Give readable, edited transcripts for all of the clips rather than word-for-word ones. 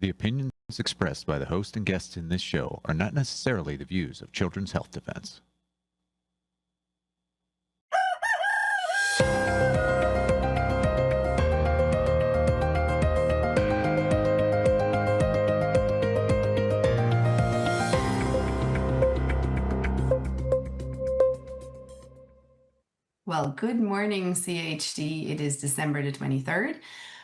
The opinions expressed by the host and guests in this show are not necessarily the views of Children's Health Defense. Well, good morning, CHD. It is December the 23rd.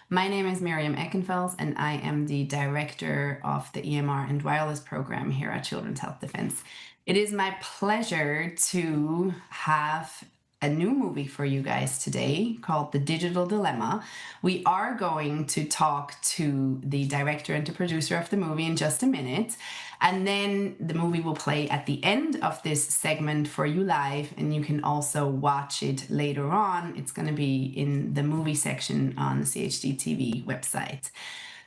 My name is Miriam Eckenfels, and I am the director of the EMR and wireless program here at Children's Health Defense. It is my pleasure to have a new movie for you guys today called The Digital Dilemma. We are going to talk to the director and the producer of the movie in just a minute. And then the movie will play at the end of this segment for you live, and you can also watch it later on. It's going to be in the movie section on the CHD TV website.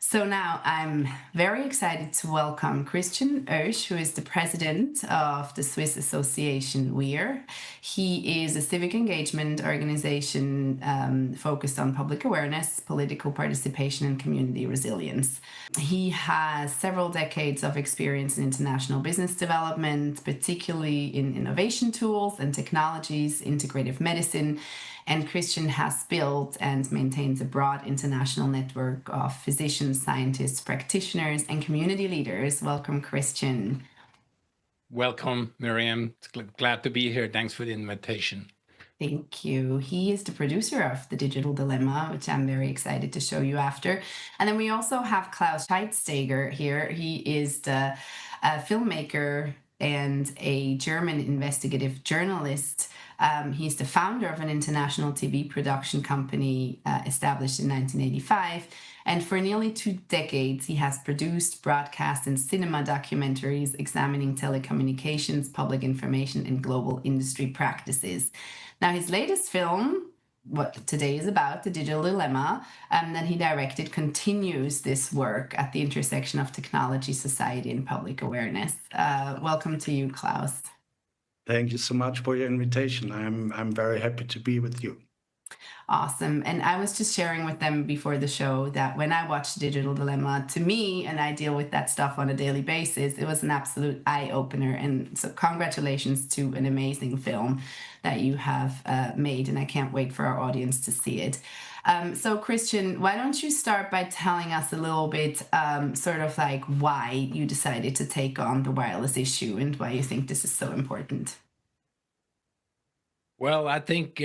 So now I'm very excited to welcome Christian Oesch, who is the president of the Swiss association WEIR. He is a civic engagement organization focused on public awareness, political participation, and community resilience. He has several decades of experience in international business development, particularly in innovation tools and technologies, integrative medicine, and Christian has built and maintains a broad international network of physicians, scientists, practitioners, and community leaders. Welcome, Christian. Welcome, Miriam. Glad to be here. Thanks for the invitation. Thank you. He is the producer of The Digital Dilemma, which I'm very excited to show you after. And then we also have Klaus Scheidsteger here. He is the filmmaker and a German investigative journalist. He's the founder of an international TV production company established in 1985. And for nearly 2 decades, he has produced, broadcast, and cinema documentaries examining telecommunications, public information, and global industry practices. Now, his latest film, what today is about, The Digital Dilemma, that he directed, continues this work at the intersection of technology, society, and public awareness. Welcome to you, Klaus. Thank you so much for your invitation. I'm very happy to be with you. Awesome. And I was just sharing with them before the show that when I watched Digital Dilemma, to me, and I deal with that stuff on a daily basis, it was an absolute eye-opener. And so congratulations to an amazing film that you have made, and I can't wait for our audience to see it. So Christian, why don't you start by telling us a little bit sort of like why you decided to take on the wireless issue and why you think this is so important? Well, I think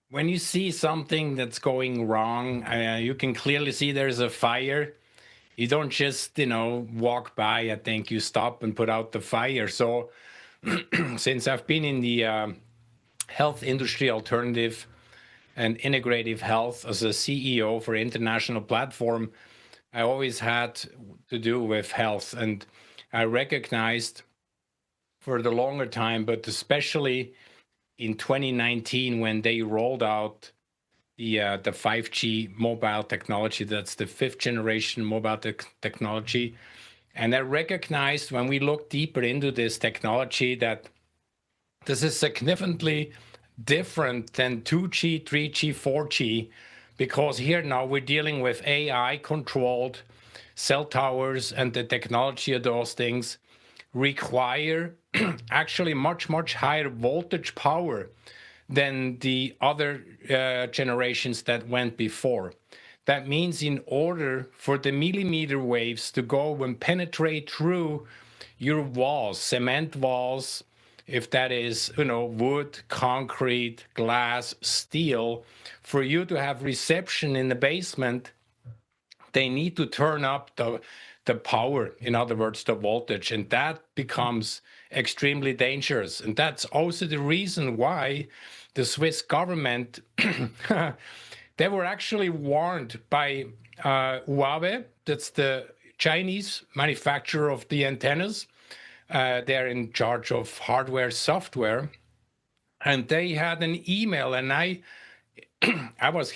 when you see something that's going wrong, you can clearly see there's a fire. You don't just, walk by. I think you stop and put out the fire. So since I've been in the health industry, alternative and integrative health as a CEO for international platform, I always had to do with health. And I recognized for the longer time, but especially in 2019, when they rolled out the 5G mobile technology, that's the 5th generation mobile technology. And I recognized when we look deeper into this technology that this is significantly different than 2G, 3G, 4G, because here now we're dealing with AI controlled cell towers, and the technology of those things require actually much, much higher voltage power than the other generations that went before. That means in order for the millimeter waves to go and penetrate through your walls, cement walls, if that is, wood, concrete, glass, steel, for you to have reception in the basement, they need to turn up the power, in other words, the voltage, and that becomes extremely dangerous. And that's also the reason why the Swiss government, they were actually warned by Huawei, that's the Chinese manufacturer of the antennas. They're in charge of hardware, software, and they had an email, and I was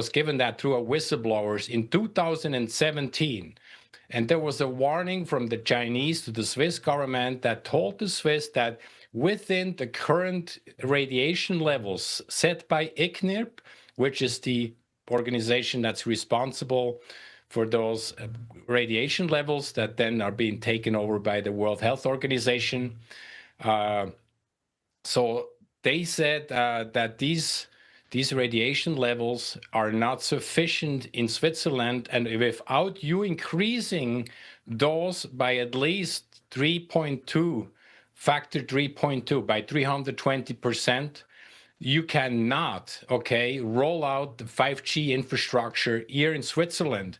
given that through a whistleblowers in 2017. And there was a warning from the Chinese to the Swiss government that told the Swiss that within the current radiation levels set by ICNIRP, which is the organization that's responsible for those radiation levels that then are being taken over by the World Health Organization. So they said that these radiation levels are not sufficient in Switzerland, and without you increasing those by at least 3.2, factor 3.2 by 320%, you cannot, okay, roll out the 5G infrastructure here in Switzerland.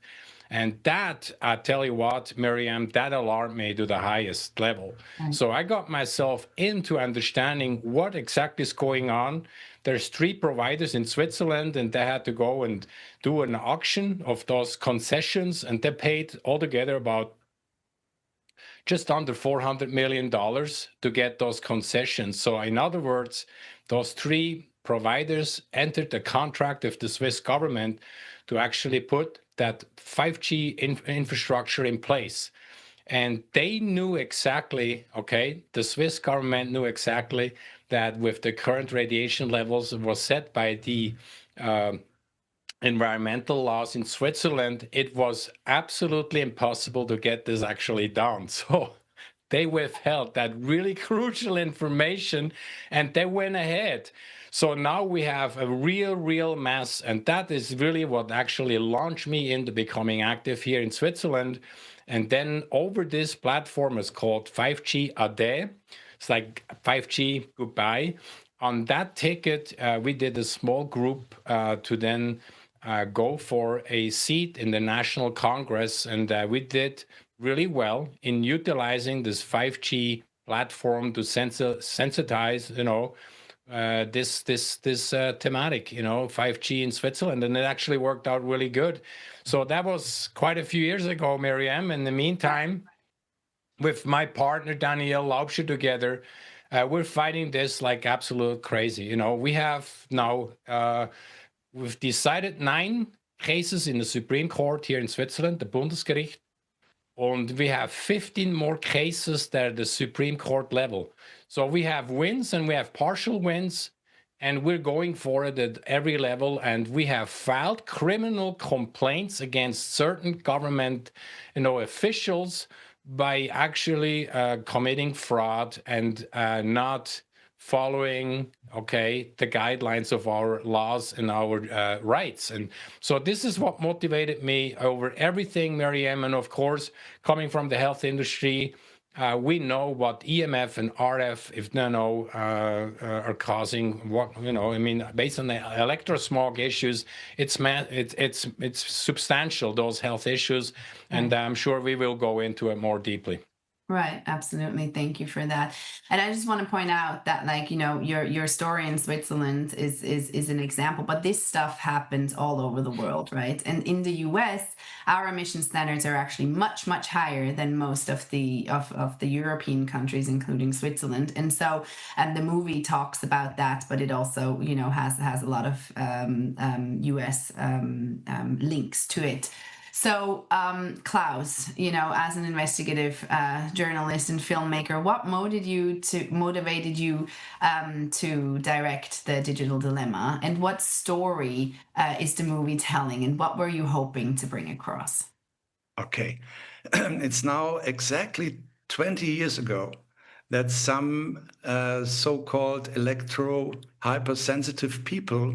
And that, I tell you what, Miriam, that alarmed me to the highest level. Right. So I got myself into understanding what exactly is going on. There's 3 providers in Switzerland, and they had to go and do an auction of those concessions, and they paid altogether about just under $400 million to get those concessions. So in other words, those 3 providers entered a contract with the Swiss government to actually put that 5G infrastructure in place. And they knew exactly, okay, the Swiss government knew exactly that with the current radiation levels was set by the environmental laws in Switzerland, it was absolutely impossible to get this actually done. So they withheld that really crucial information and they went ahead. So now we have a real mess. And that is really what actually launched me into becoming active here in Switzerland. And then over this platform is called 5G AD. It's like 5G goodbye. On that ticket, we did a small group to then go for a seat in the National Congress. And we did really well in utilizing this 5G platform to sensitize, this thematic, 5G in Switzerland, and it actually worked out really good. So that was quite a few years ago, Miriam. In the meantime, with my partner Danielle Laubscher together, we're fighting this like absolute crazy. We have now we've decided 9 cases in the Supreme Court here in Switzerland, the Bundesgericht. And we have 15 more cases that are the Supreme Court level. So we have wins and we have partial wins, and we're going for it at every level. And we have filed criminal complaints against certain government, officials by actually committing fraud and not following, the guidelines of our laws and our rights. And so this is what motivated me over everything, Miriam. And of course, coming from the health industry, we know what EMF and RF, are causing. What based on the electrosmog issues, it's substantial, those health issues, and I'm sure we will go into it more deeply. Right, absolutely. Thank you for that. And I just want to point out that, your story in Switzerland is an example, but this stuff happens all over the world, right? And in the US, our emission standards are actually much higher than most of the European countries, including Switzerland. And so, the movie talks about that, but it also, has a lot of US links to it. So, Klaus, as an investigative journalist and filmmaker, what motivated you to direct The Digital Dilemma, and what story is the movie telling, and what were you hoping to bring across? Okay, it's now exactly 20 years ago that some so-called electro-hypersensitive people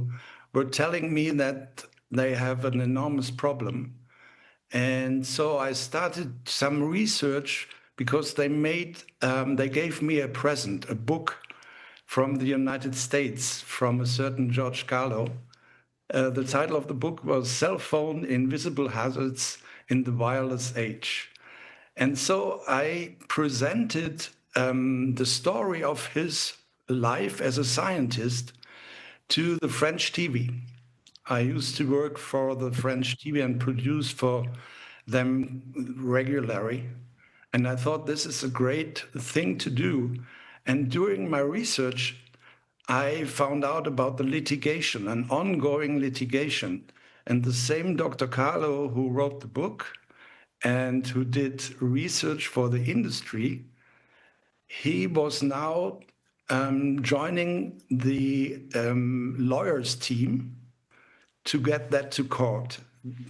were telling me that they have an enormous problem. And so I started some research because they gave me a present, a book from the United States from a certain George Carlo. The title of the book was Cell Phone Invisible Hazards in the Wireless Age. And so I presented the story of his life as a scientist to the French TV. I used to work for the French TV and produce for them regularly. And I thought this is a great thing to do. And during my research, I found out about the litigation, an ongoing litigation. And the same Dr. Carlo who wrote the book and who did research for the industry, he was now joining the lawyers team to get that to court.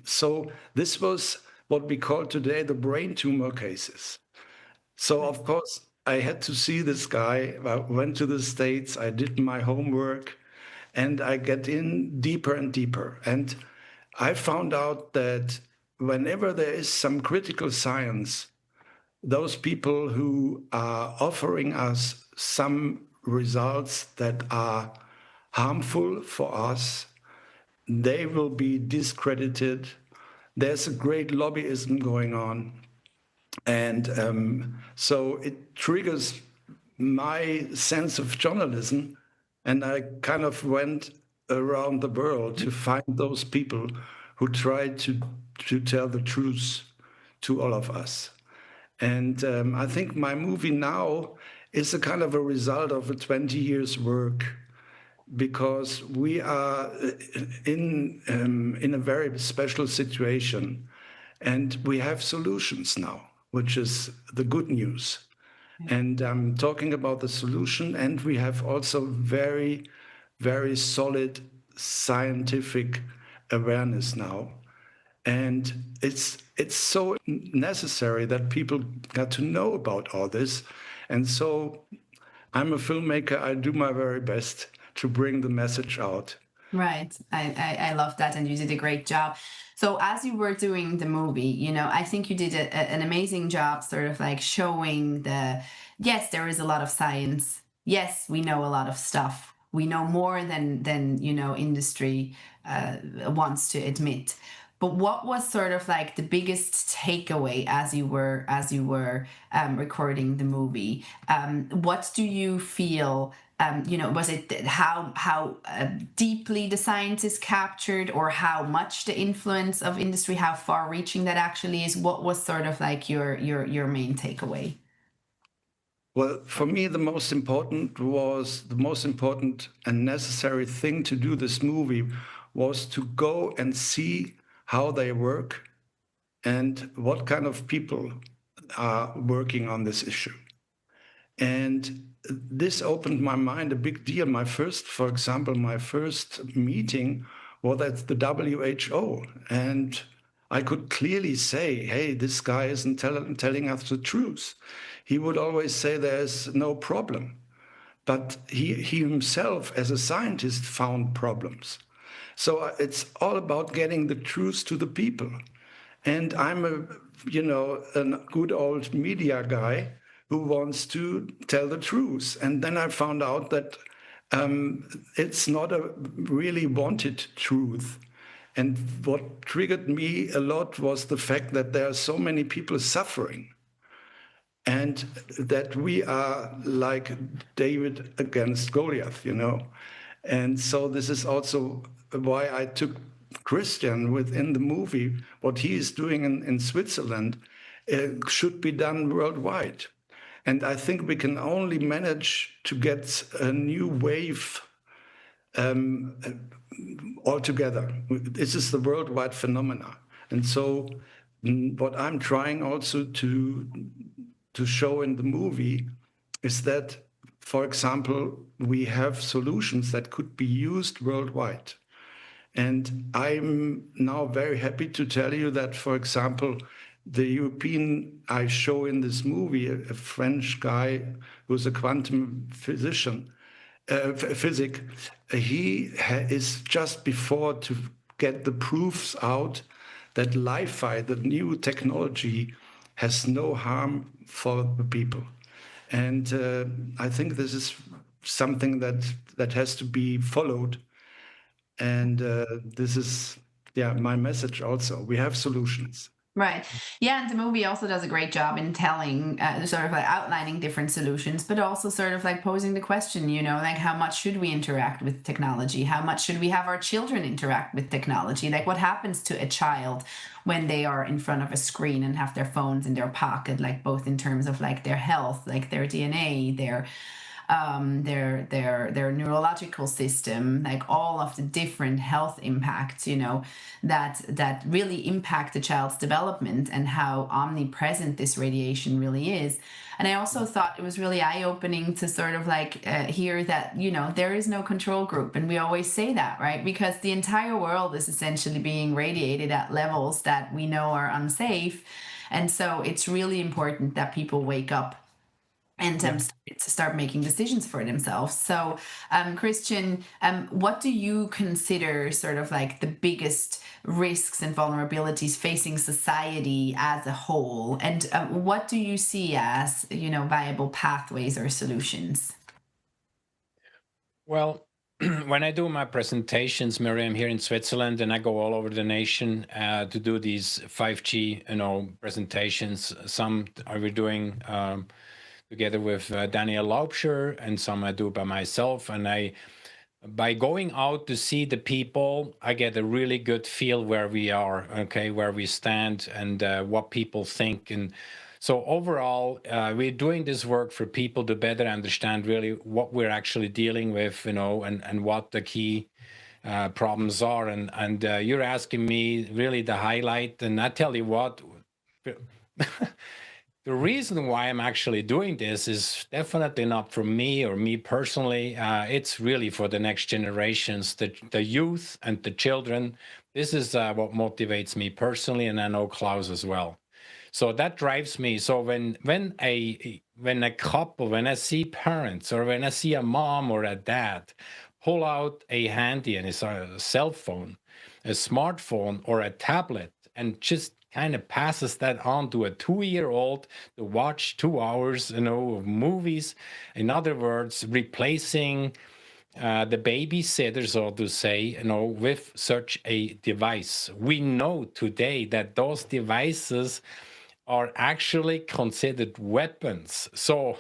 so this was what we call today the brain tumor cases. So of course I had to see this guy. I went to the States, I did my homework, and I get in deeper and deeper. And I found out that whenever there is some critical science, those people who are offering us some results that are harmful for us, they will be discredited. There's a great lobbyism going on. And so it triggers my sense of journalism. And I kind of went around the world to find those people who try to tell the truth to all of us. And I think my movie now is a kind of a result of a 20 years work, because we are in a very special situation, and we have solutions now, which is the good news. And I'm talking about the solution, and we have also very, very solid scientific awareness now. And it's so necessary that people got to know about all this. And so I'm a filmmaker. I do my very best to bring the message out. Right. I love that. And you did a great job. So as you were doing the movie, I think you did an amazing job sort of like showing yes, there is a lot of science. Yes, we know a lot of stuff. We know more than industry wants to admit. But what was sort of like the biggest takeaway as you were recording the movie? What do you feel? Was it how deeply the science is captured, or how much the influence of industry, how far-reaching that actually is? What was sort of like your main takeaway? Well, for me, the most important and necessary thing to do this movie was to go and see how they work and what kind of people are working on this issue. And this opened my mind a big deal. For example, my first meeting was at the WHO. And I could clearly say, hey, this guy isn't telling us the truth. He would always say there's no problem. But he himself, as a scientist, found problems. So it's all about getting the truth to the people. And I'm a good old media guy who wants to tell the truth. And then I found out that it's not a really wanted truth. And what triggered me a lot was the fact that there are so many people suffering, and that we are like David against Goliath, And so this is also why I took Christian within the movie. What he is doing in Switzerland should be done worldwide. And I think we can only manage to get a new wave altogether. This is the worldwide phenomena. And so what I'm trying also to show in the movie is that, for example, we have solutions that could be used worldwide. And I'm now very happy to tell you that, for example, the European I show in this movie, a French guy who's a quantum physic, he is just before to get the proofs out that Li-Fi, the new technology, has no harm for the people. And I think this is something that has to be followed. And this is, my message also. We have solutions. Right. Yeah, and the movie also does a great job in telling, sort of like outlining different solutions, but also sort of like posing the question, like how much should we interact with technology? How much should we have our children interact with technology? Like what happens to a child when they are in front of a screen and have their phones in their pocket, like both in terms of like their health, like their DNA, their their neurological system, like all of the different health impacts, that really impact the child's development, and how omnipresent this radiation really is. And I also thought it was really eye-opening to sort of hear that, there is no control group. And we always say that, right? Because the entire world is essentially being radiated at levels that we know are unsafe. And so it's really important that people wake up and start making decisions for themselves. So, Christian, what do you consider sort of like the biggest risks and vulnerabilities facing society as a whole? And what do you see as, viable pathways or solutions? Well, when I do my presentations, Miriam, here in Switzerland, and I go all over the nation to do these 5G, presentations. Some are we doing together with Daniel Laubscher, and some I do by myself. And by going out to see the people, I get a really good feel where we are, okay, where we stand, and what people think. And so overall, we're doing this work for people to better understand really what we're actually dealing with, and what the key problems are. And you're asking me really the highlight, and I tell you what. The reason why I'm actually doing this is definitely not for me or me personally. It's really for the next generations, the youth and the children. This is what motivates me personally, and I know Klaus as well. So that drives me. So when a couple, when I see parents, or when I see a mom or a dad pull out a handy, and it's a cell phone, a smartphone, or a tablet, and just kind of passes that on to a 2-year-old to watch 2 hours, of movies. In other words, replacing the babysitter, so to say, with such a device. We know today that those devices are actually considered weapons. So,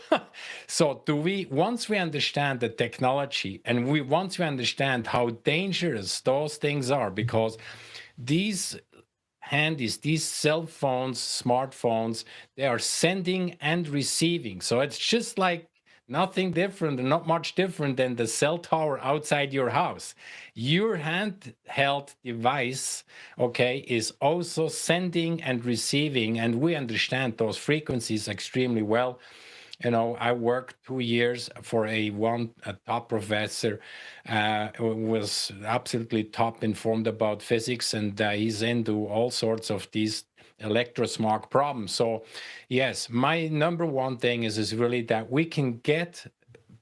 once we understand the technology, and once we understand how dangerous those things are, because these handies, these cell phones, smartphones, they are sending and receiving. So it's just like nothing different, not much different than the cell tower outside your house. Your handheld device, okay, is also sending and receiving, and we understand those frequencies extremely well. I worked 2 years for a top professor who was absolutely top informed about physics, and he's into all sorts of these electrosmog problems. So, yes, my number one thing is really that we can get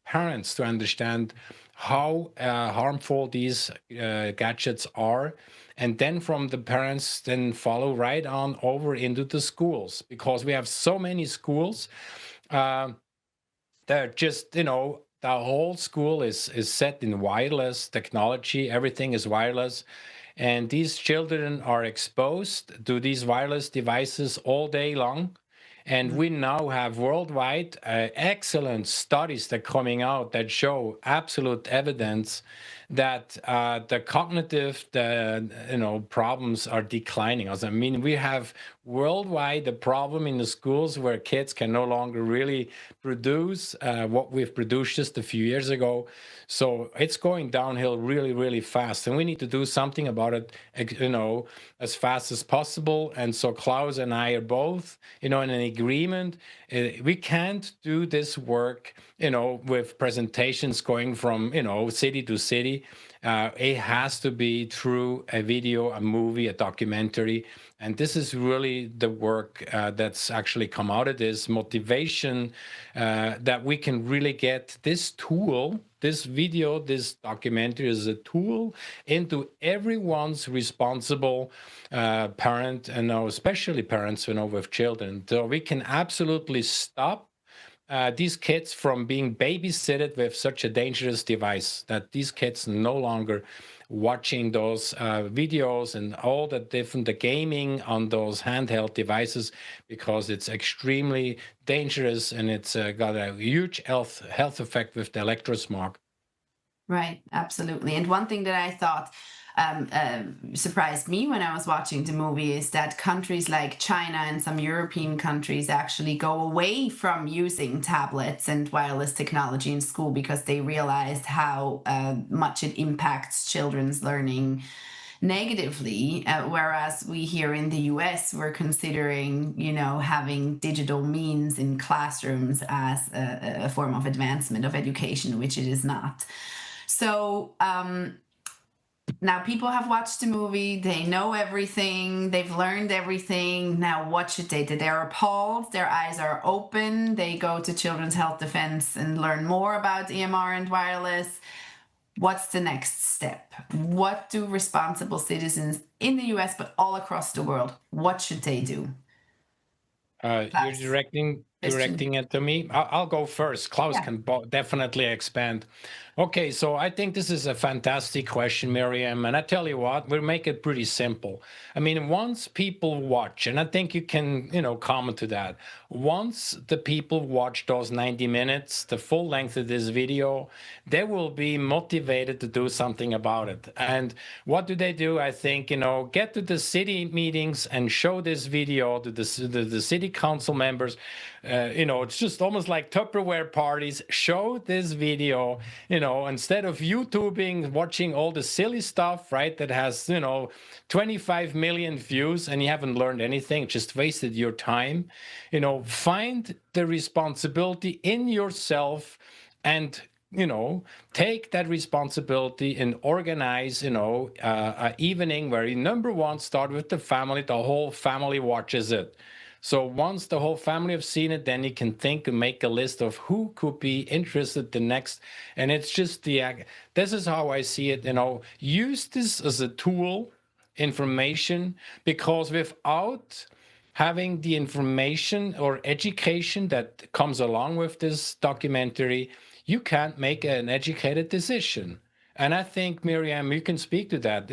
parents to understand how harmful these gadgets are, and then from the parents then follow right on over into the schools, because we have so many schools. They're just, the whole school is set in wireless technology. Everything is wireless. And these children are exposed to these wireless devices all day long. And we now have worldwide excellent studies that are coming out that show absolute evidence that the cognitive problems are declining. I mean, we have worldwide a problem in the schools where kids can no longer really produce what we've produced just a few years ago. So it's going downhill really, really fast, and we need to do something about it, as fast as possible. And so Klaus and I are both, in an agreement. We can't do this work, with presentations going from, city to city. It has to be through a video, a movie, a documentary. And this is really the work that's actually come out of this motivation, that we can really get this tool, this video, this documentary as a tool into everyone's responsible parent, and especially parents, with children. So we can absolutely stop these kids from being babysitted with such a dangerous device, that these kids no longer watching those videos and all the gaming on those handheld devices, because it's extremely dangerous, and it's got a huge health effect with the electrosmog. Right, absolutely. And one thing that I thought surprised me when I was watching the movie is that countries like China and some European countries actually go away from using tablets and wireless technology in school because they realized how much it impacts children's learning negatively, whereas we here in the US we're considering, having digital means in classrooms as a form of advancement of education, which it is not. So now people have watched the movie, they know everything, they've learned everything. Now what should they do? They're appalled, their eyes are open, they go to Children's Health Defense and learn more about EMR and wireless. What's the next step? What do responsible citizens in the US, but all across the world, what should they do? You're Klaus, directing Christian. it to me. I'll go first. Klaus Yeah. can definitely expand. Okay, so I think this is a fantastic question, Miriam. And I tell you what, we'll make it pretty simple. I mean, once people watch, and I think you can, comment to that. Once the people watch those 90 minutes, the full length of this video, they will be motivated to do something about it. And what do? I think, get to the city meetings and show this video to the city council members. It's just almost like Tupperware parties. Show this video, instead of YouTubing, watching all the silly stuff, right, that has, 25 million views and you haven't learned anything, just wasted your time. Find the responsibility in yourself and take that responsibility and organize, an evening where you, number one, start with the family. The whole family watches it. So once the whole family have seen it, then you can think and make a list of who could be interested the next. And it's just this is how I see it, use this as a tool, information, because without having the information or education that comes along with this documentary, you can't make an educated decision. And I think, Miriam, you can speak to that.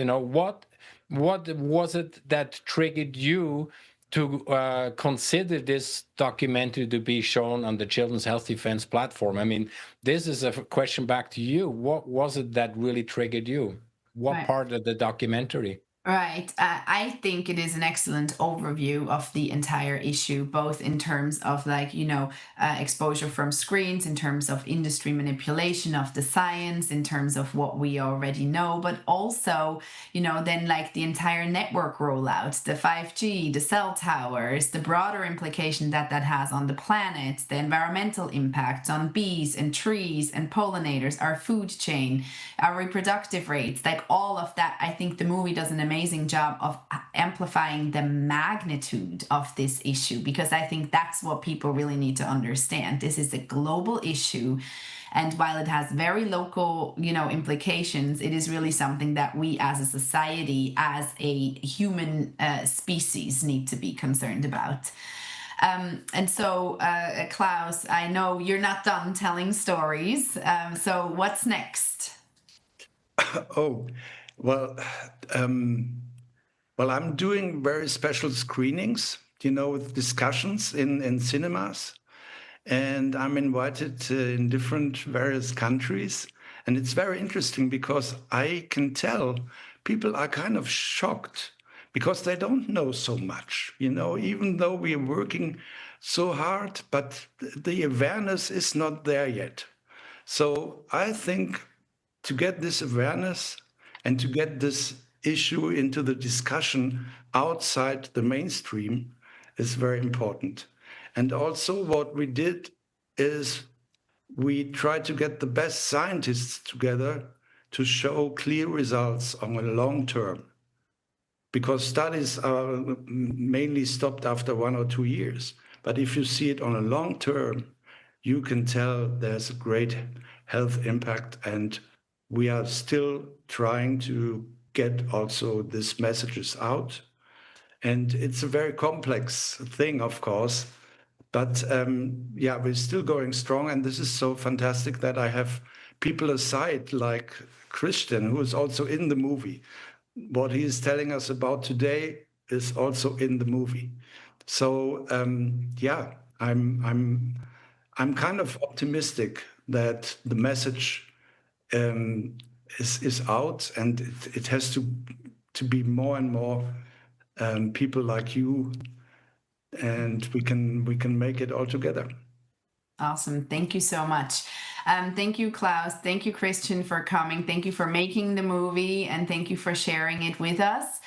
What was it that triggered you to consider this documentary to be shown on the Children's Health Defense platform? I mean, this is a question back to you. What was it that really triggered you? What Right. part of the documentary? Right. I think it is an excellent overview of the entire issue, both in terms of exposure from screens, in terms of industry manipulation of the science, in terms of what we already know, but also, then the entire network rollout, the 5G, the cell towers, the broader implication that has on the planet, the environmental impacts on bees and trees and pollinators, our food chain, our reproductive rates, all of that. I think the movie does an amazing job of amplifying the magnitude of this issue, because I think that's what people really need to understand. This is a global issue. And while it has very local, implications, it is really something that we as a society, as a human species, need to be concerned about. And so, Klaus, I know you're not done telling stories. So what's next? Oh, well, I'm doing very special screenings, with discussions in cinemas, and I'm invited in different various countries. And it's very interesting because I can tell people are kind of shocked because they don't know so much, even though we are working so hard, but the awareness is not there yet. So I think to get this awareness and to get this issue into the discussion outside the mainstream is very important. And also what we did is we tried to get the best scientists together to show clear results on a long term, because studies are mainly stopped after 1 or 2 years. But if you see it on a long term, you can tell there's a great health impact, and we are still trying to get also these messages out. And it's a very complex thing, of course, but we're still going strong. And this is so fantastic that I have people aside like Christian, who is also in the movie. What he is telling us about today is also in the movie. So I'm kind of optimistic that the message is out, and it has to be more and more people like you, and we can make it all together. Awesome. Thank you so much. Thank you, Klaus. Thank you, Christian, for coming. Thank you for making the movie, and thank you for sharing it with us.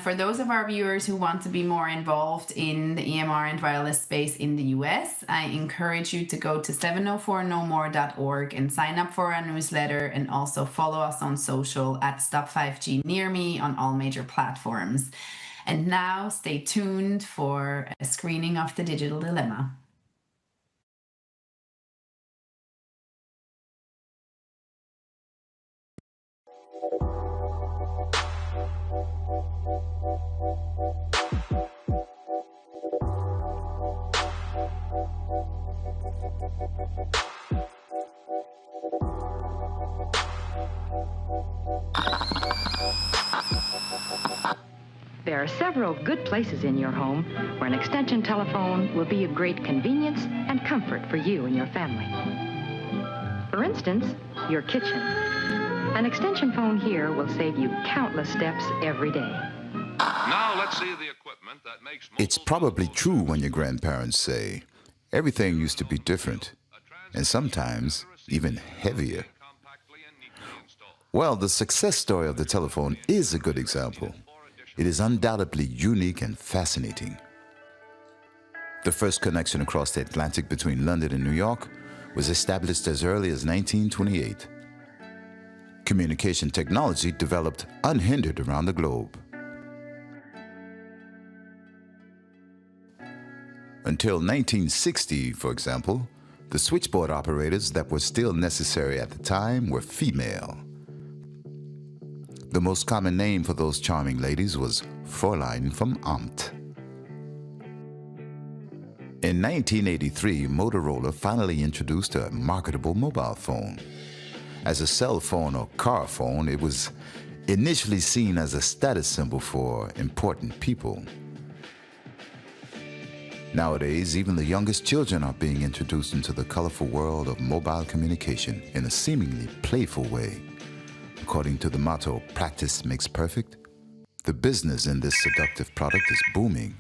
For those of our viewers who want to be more involved in the EMR and wireless space in the US, I encourage you to go to 704nomore.org and sign up for our newsletter, and also follow us on social at Stop 5G Near Me on all major platforms. And now stay tuned for a screening of The Digital Dilemma. There are several good places in your home where an extension telephone will be of great convenience and comfort for you and your family. For instance, your kitchen. An extension phone here will save you countless steps every day. Now let's see the equipment that makes... It's probably true when your grandparents say, everything used to be different, and sometimes even heavier. Well, the success story of the telephone is a good example. It is undoubtedly unique and fascinating. The first connection across the Atlantic between London and New York was established as early as 1928. Communication technology developed unhindered around the globe. Until 1960, for example, the switchboard operators that were still necessary at the time were female. The most common name for those charming ladies was Fräulein vom Amt. In 1983, Motorola finally introduced a marketable mobile phone. As a cell phone or car phone, it was initially seen as a status symbol for important people. Nowadays, even the youngest children are being introduced into the colorful world of mobile communication in a seemingly playful way. According to the motto, practice makes perfect, the business in this seductive product is booming.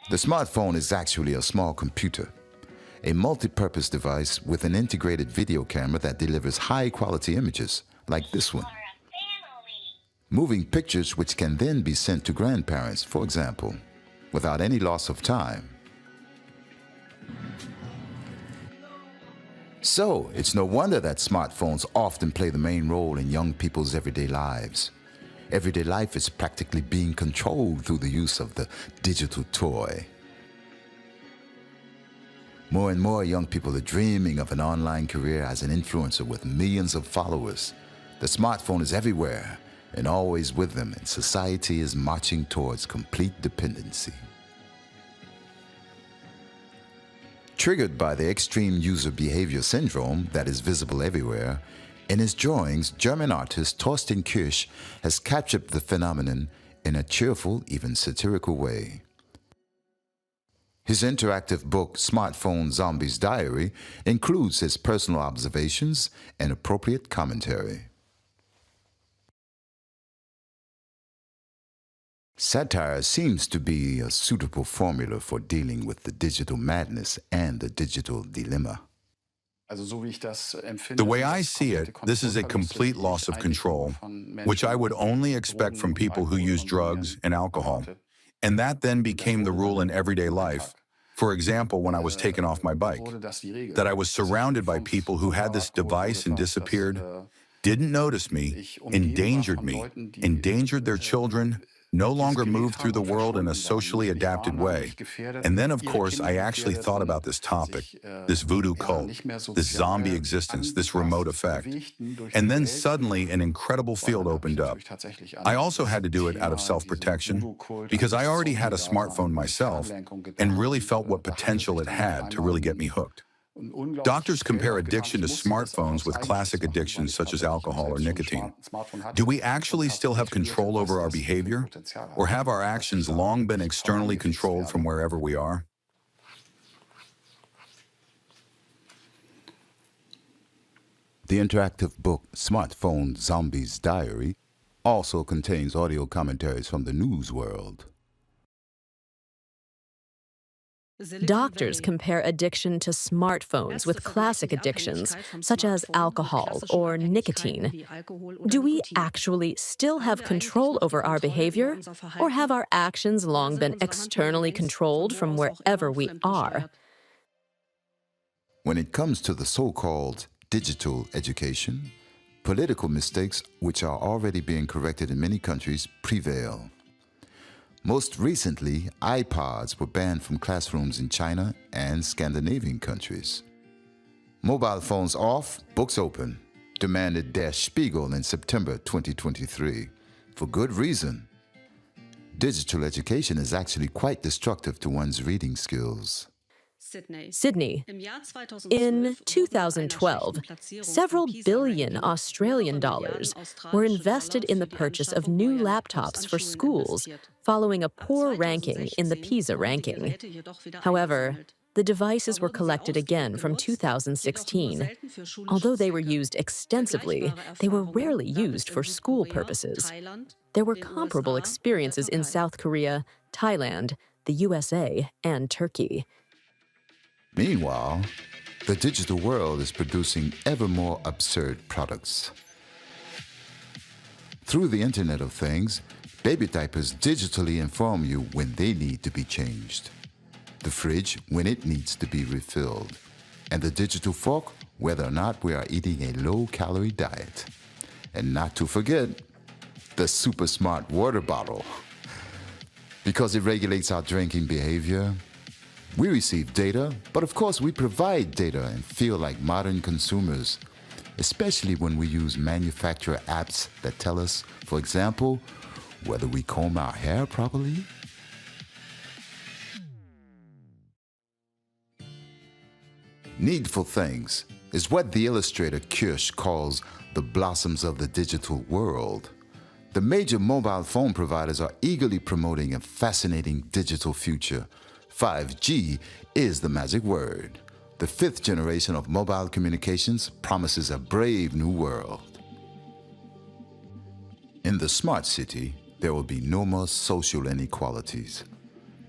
The smartphone is actually a small computer, a multi-purpose device with an integrated video camera that delivers high-quality images, like this one. Moving pictures which can then be sent to grandparents, for example, without any loss of time. So, it's no wonder that smartphones often play the main role in young people's everyday lives. Everyday life is practically being controlled through the use of the digital toy. More and more young people are dreaming of an online career as an influencer with millions of followers. The smartphone is everywhere and always with them, and society is marching towards complete dependency. Triggered by the extreme user behavior syndrome that is visible everywhere, in his drawings, German artist Thorsten Kirsch has captured the phenomenon in a cheerful, even satirical way. His interactive book, Smartphone Zombie's Diary, includes his personal observations and appropriate commentary. Satire seems to be a suitable formula for dealing with the digital madness and the digital dilemma. The way I see it, this is a complete loss of control, which I would only expect from people who use drugs and alcohol. And that then became the rule in everyday life. For example, when I was taken off my bike, that I was surrounded by people who had this device and disappeared, didn't notice me, endangered their children, no longer moved through the world in a socially adapted way. And then, of course, I actually thought about this topic, this voodoo cult, this zombie existence, this remote effect. And then suddenly an incredible field opened up. I also had to do it out of self-protection because I already had a smartphone myself and really felt what potential it had to really get me hooked. Doctors compare addiction to smartphones with classic addictions such as alcohol or nicotine. Do we actually still have control over our behavior, or have our actions long been externally controlled from wherever we are? The interactive book Smartphone Zombie's Diary also contains audio commentaries from the news world. Doctors compare addiction to smartphones with classic addictions, such as alcohol or nicotine. Do we actually still have control over our behavior, or have our actions long been externally controlled from wherever we are? When it comes to the so-called digital education, political mistakes, which are already being corrected in many countries, prevail. Most recently, iPods were banned from classrooms in China and Scandinavian countries. Mobile phones off, books open, demanded Der Spiegel in September 2023. For good reason. Digital education is actually quite destructive to one's reading skills. Sydney. In 2012, several billion Australian dollars were invested in the purchase of new laptops for schools following a poor ranking in the PISA ranking. However, the devices were collected again from 2016. Although they were used extensively, they were rarely used for school purposes. There were comparable experiences in South Korea, Thailand, the USA, and Turkey. Meanwhile, the digital world is producing ever more absurd products. Through the Internet of Things, baby diapers digitally inform you when they need to be changed, the fridge when it needs to be refilled, and the digital fork whether or not we are eating a low-calorie diet. And not to forget, the super smart water bottle. Because it regulates our drinking behavior, we receive data, but of course we provide data and feel like modern consumers, especially when we use manufacturer apps that tell us, for example, whether we comb our hair properly. Needful Things is what the illustrator Kirsch calls the blossoms of the digital world. The major mobile phone providers are eagerly promoting a fascinating digital future. 5G is the magic word. The fifth generation of mobile communications promises a brave new world. In the smart city, there will be no more social inequalities,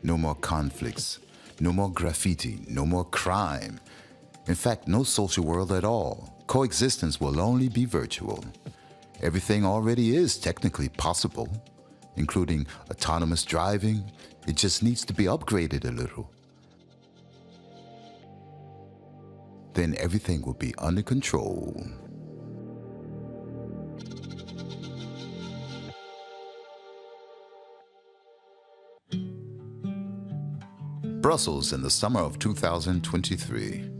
no more conflicts, no more graffiti, no more crime. In fact, no social world at all. Coexistence will only be virtual. Everything already is technically possible, including autonomous driving. It just needs to be upgraded a little. Then everything will be under control. Brussels in the summer of 2023.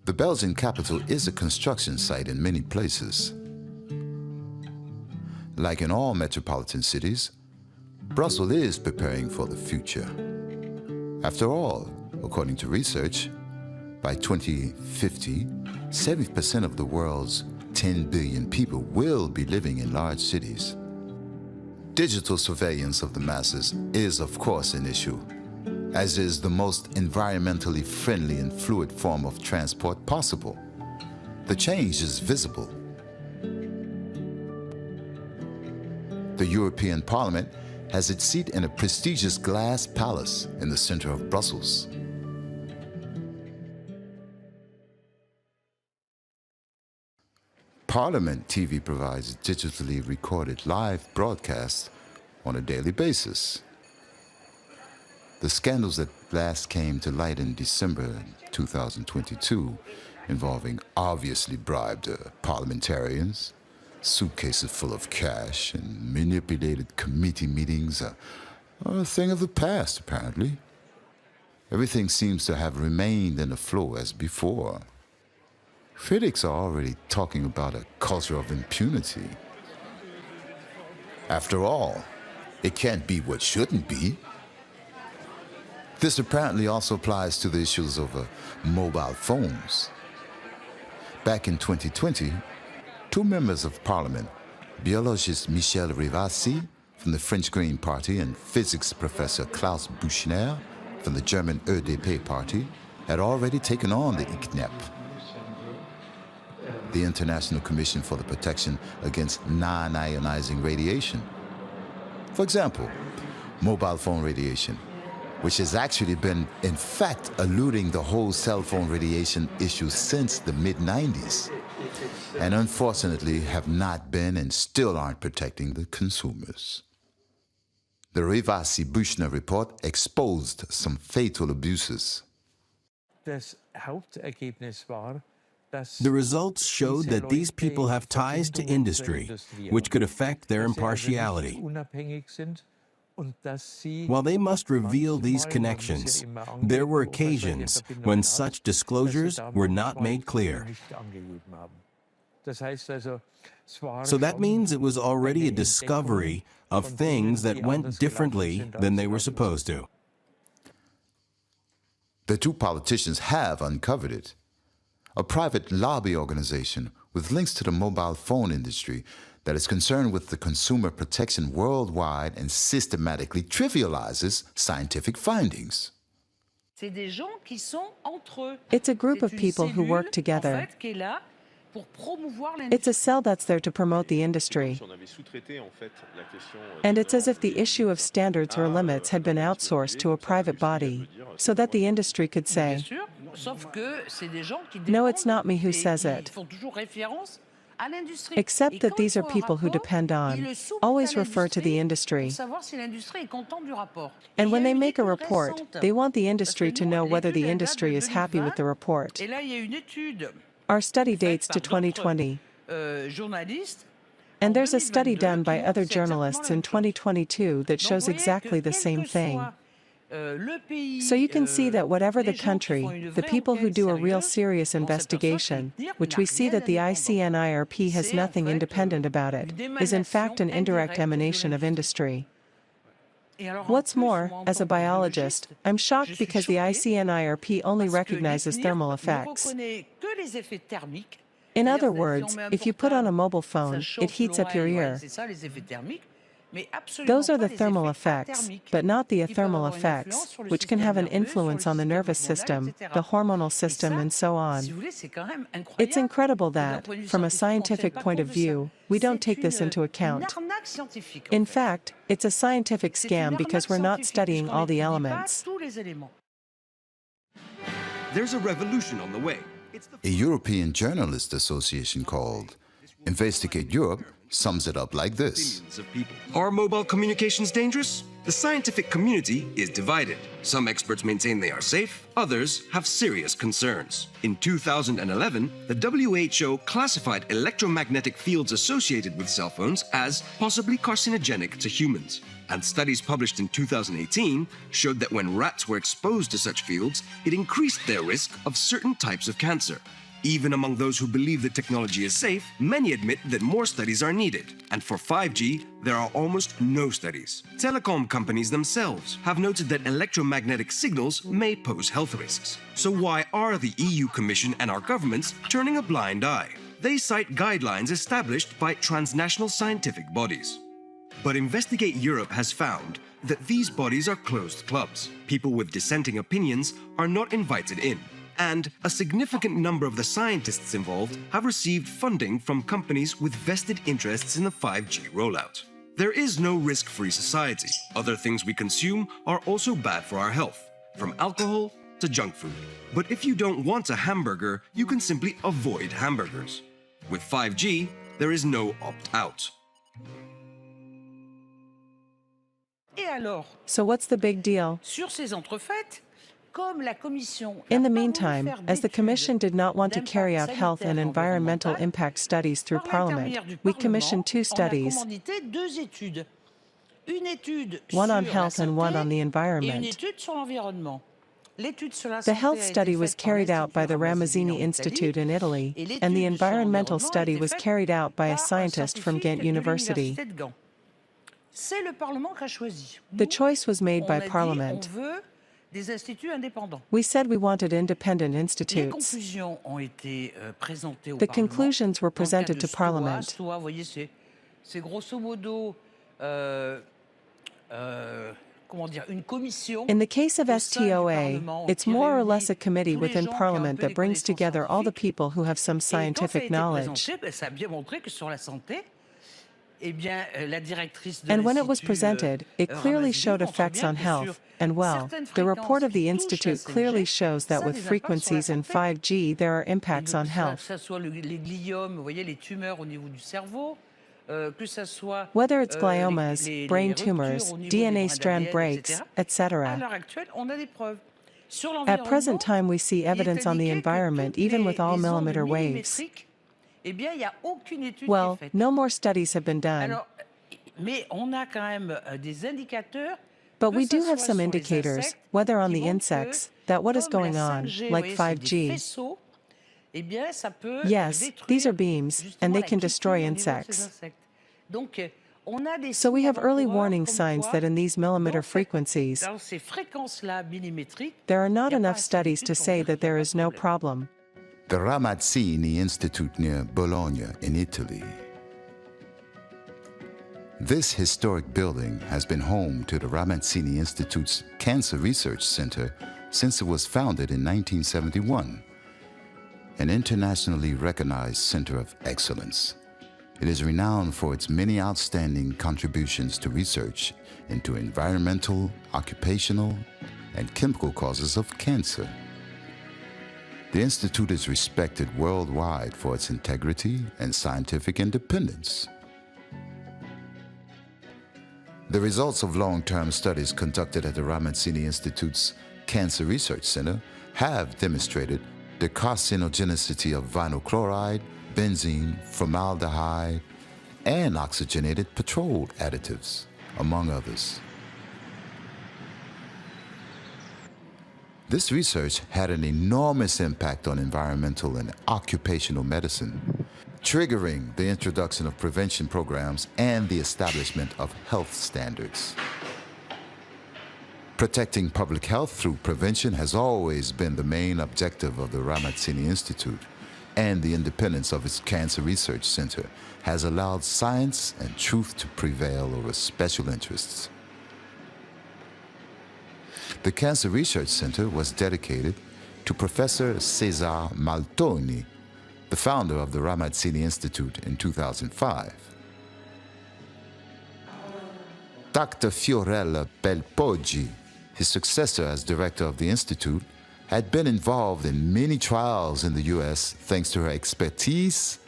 The Belgian capital is a construction site in many places. Like in all metropolitan cities, Brussels is preparing for the future. After all, according to research, by 2050, 70% of the world's 10 billion people will be living in large cities. Digital surveillance of the masses is, of course, an issue, as is the most environmentally friendly and fluid form of transport possible. The change is visible. The European Parliament has its seat in a prestigious glass palace in the center of Brussels. Parliament TV provides digitally recorded live broadcasts on a daily basis. The scandals that last came to light in December 2022, involving obviously bribed parliamentarians, suitcases full of cash, and manipulated committee meetings are a thing of the past, apparently. Everything seems to have remained in the flow as before. Critics are already talking about a culture of impunity. After all, it can't be what shouldn't be. This apparently also applies to the issues of mobile phones. Back in 2020, two members of parliament, biologist Michel Rivasi from the French Green Party and physics professor Klaus Buchner from the German ÖDP party, had already taken on the ICNEP. the International Commission for the Protection Against Non-Ionizing Radiation. For example, mobile phone radiation, which has actually been, in fact, eluding the whole cell phone radiation issue since the mid-90s, and unfortunately have not been and still aren't protecting the consumers. The Rivasi-Büchner report exposed some fatal abuses. The results showed that these people have ties to industry, which could affect their impartiality. While they must reveal these connections, there were occasions when such disclosures were not made clear. So that means it was already a discovery of things that went differently than they were supposed to. The two politicians have uncovered it. A private lobby organization with links to the mobile phone industry that is concerned with the consumer protection worldwide and systematically trivializes scientific findings. It's a group of people who work together. It's a cell that's there to promote the industry. And it's as if the issue of standards or limits had been outsourced to a private body, so that the industry could say, no, it's not me who says it. Except that these are people who depend on, always refer to the industry. And when they make a report, they want the industry to know whether the industry is happy with the report. Our study dates to 2020. And there's a study done by other journalists in 2022 that shows exactly the same thing. So you can see that whatever the country, the people who do a real serious investigation, which we see that the ICNIRP has nothing independent about it, is in fact an indirect emanation of industry. What's more, as a biologist, I'm shocked because the ICNIRP only recognizes thermal effects. In other words, if you put on a mobile phone, it heats up your ear. Those are the thermal effects, but not the athermal effects, which can have an influence on the nervous system, the hormonal system, and so on. It's incredible that, from a scientific point of view, we don't take this into account. In fact, it's a scientific scam because we're not studying all the elements. There's a revolution on the way. A European Journalist Association called Investigate Europe sums it up like this. Are mobile communications dangerous? The scientific community is divided. Some experts maintain they are safe, others have serious concerns. In 2011, the WHO classified electromagnetic fields associated with cell phones as possibly carcinogenic to humans. And studies published in 2018 showed that when rats were exposed to such fields, it increased their risk of certain types of cancer. Even among those who believe the technology is safe, many admit that more studies are needed. And for 5G, there are almost no studies. Telecom companies themselves have noted that electromagnetic signals may pose health risks. So why are the EU Commission and our governments turning a blind eye? They cite guidelines established by transnational scientific bodies. But Investigate Europe has found that these bodies are closed clubs. People with dissenting opinions are not invited in. And a significant number of the scientists involved have received funding from companies with vested interests in the 5G rollout. There is no risk-free society. Other things we consume are also bad for our health, from alcohol to junk food. But if you don't want a hamburger, you can simply avoid hamburgers. With 5G, there is no opt-out. So what's the big deal? In the meantime, as the Commission did not want to carry out health and environmental impact studies through Parliament, we commissioned two studies, one on health and one on the environment. The health study was carried out by the Ramazzini Institute in Italy, and the environmental study was carried out by a scientist from Ghent University. The choice was made by Parliament. We said we wanted independent institutes. The conclusions were presented to Parliament. In the case of STOA, it's more or less a committee within Parliament that brings together all the people who have some scientific knowledge. And when it was presented, it clearly showed effects on health, and well, the report of the Institute clearly shows that with frequencies in 5G there are impacts on health. Whether it's gliomas, brain tumors, DNA strand breaks, etc. At present time we see evidence on the environment even with all millimeter waves. Well, no more studies have been done. But we do have some indicators, whether on the insects, that what is going on, like 5G. Yes, these are beams, and they can destroy insects. So we have early warning signs that in these millimeter frequencies, there are not enough studies to say that there is no problem. The Ramazzini Institute near Bologna in Italy. This historic building has been home to the Ramazzini Institute's Cancer Research Center since it was founded in 1971, an internationally recognized center of excellence. It is renowned for its many outstanding contributions to research into environmental, occupational, and chemical causes of cancer. The Institute is respected worldwide for its integrity and scientific independence. The results of long-term studies conducted at the Ramazzini Institute's Cancer Research Center have demonstrated the carcinogenicity of vinyl chloride, benzene, formaldehyde, and oxygenated petrol additives, among others. This research had an enormous impact on environmental and occupational medicine, triggering the introduction of prevention programs and the establishment of health standards. Protecting public health through prevention has always been the main objective of the Ramazzini Institute, and the independence of its Cancer Research Center has allowed science and truth to prevail over special interests. The Cancer Research Center was dedicated to Professor César Maltoni, the founder of the Ramazzini Institute in 2005. Dr. Fiorella Belpoggi, his successor as director of the Institute, had been involved in many trials in the U.S. thanks to her expertise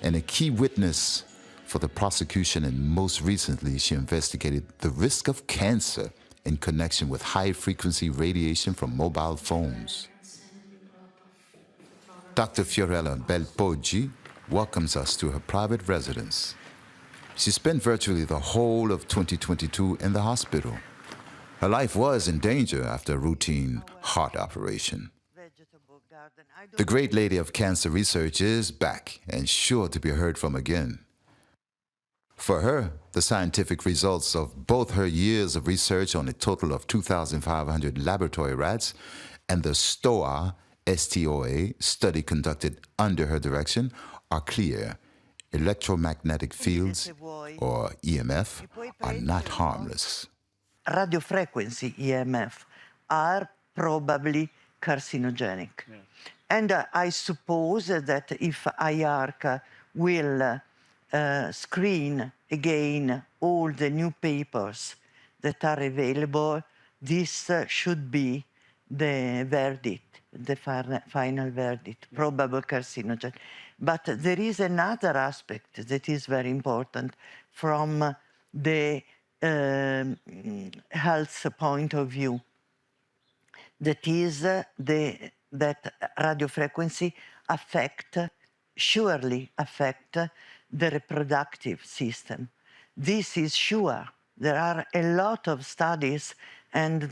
and a key witness for the prosecution, and most recently she investigated the risk of cancer in connection with high-frequency radiation from mobile phones. Dr. Fiorella Belpoggi welcomes us to her private residence. She spent virtually the whole of 2022 in the hospital. Her life was in danger after a routine heart operation. The great lady of cancer research is back and sure to be heard from again. For her, the scientific results of both her years of research on a total of 2,500 laboratory rats and the STOA, STOA, study conducted under her direction are clear. Electromagnetic fields, or EMF, are not harmless. Radio frequency EMF are probably carcinogenic. Yeah. And I suppose that if IARC will screen again all the new papers that are available, this should be the verdict, the final verdict, probable carcinogen. But there is another aspect that is very important from the health point of view. That is that radio frequency surely affect the reproductive system. This is sure. There are a lot of studies, and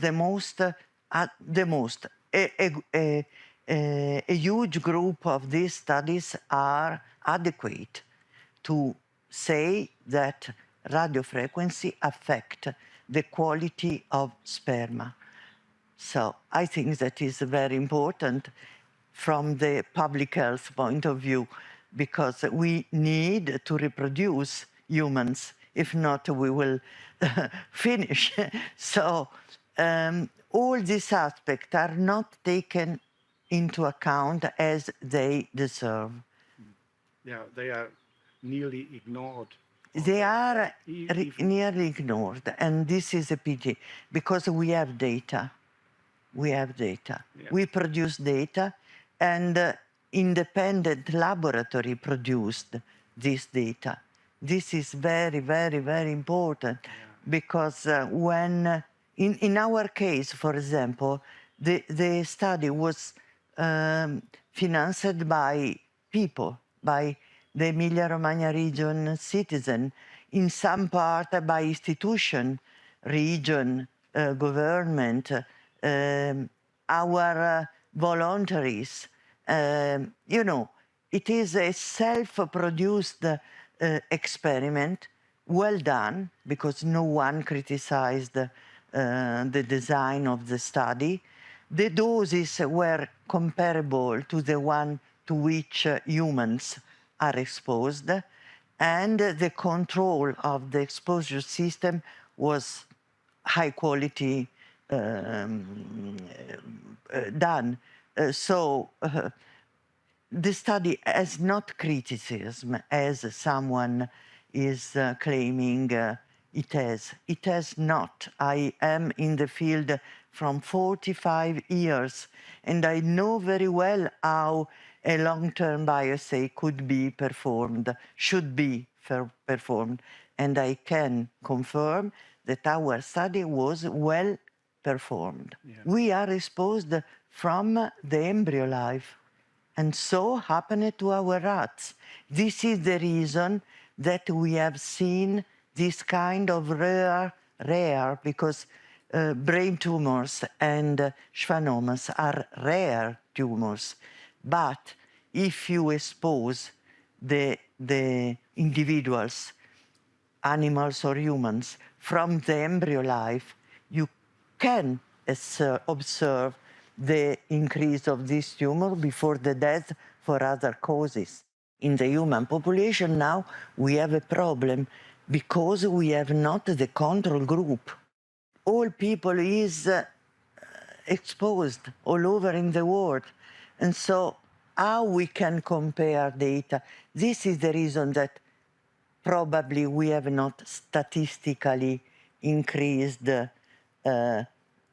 a huge group of these studies are adequate to say that radio frequency affect the quality of sperma. So I think that is very important from the public health point of view, because we need to reproduce humans If not, we will finish. So all these aspects are not taken into account as they deserve. Yeah, they are nearly ignored. They are nearly ignored, and this is a pity, because we have data. We have data. Yeah. We produce data, and independent laboratory produced this data. This is very, very, very important, because when, in our case, for example, the study was financed by people, by the Emilia-Romagna region citizen, in some part by institution, region, government, our voluntaries. You know, it is a self-produced experiment, well done, because no one criticized the design of the study. The doses were comparable to the one to which humans are exposed, and the control of the exposure system was high quality done. The study has not criticism, as someone is claiming it has. It has not. I am in the field from 45 years, and I know very well how a long-term bioassay could be performed, should be performed. And I can confirm that our study was well performed. Yeah. We are exposed from the embryo life, and so happened to our rats. This is the reason that we have seen this kind of rare, because brain tumors and schwannomas are rare tumors. But if you expose the individuals, animals or humans, from the embryo life, you can observe the increase of this tumor before the death for other causes. In the human population now, we have a problem because we have not the control group. All people is exposed all over in the world. And so how we can compare data? This is the reason that probably we have not statistically increased the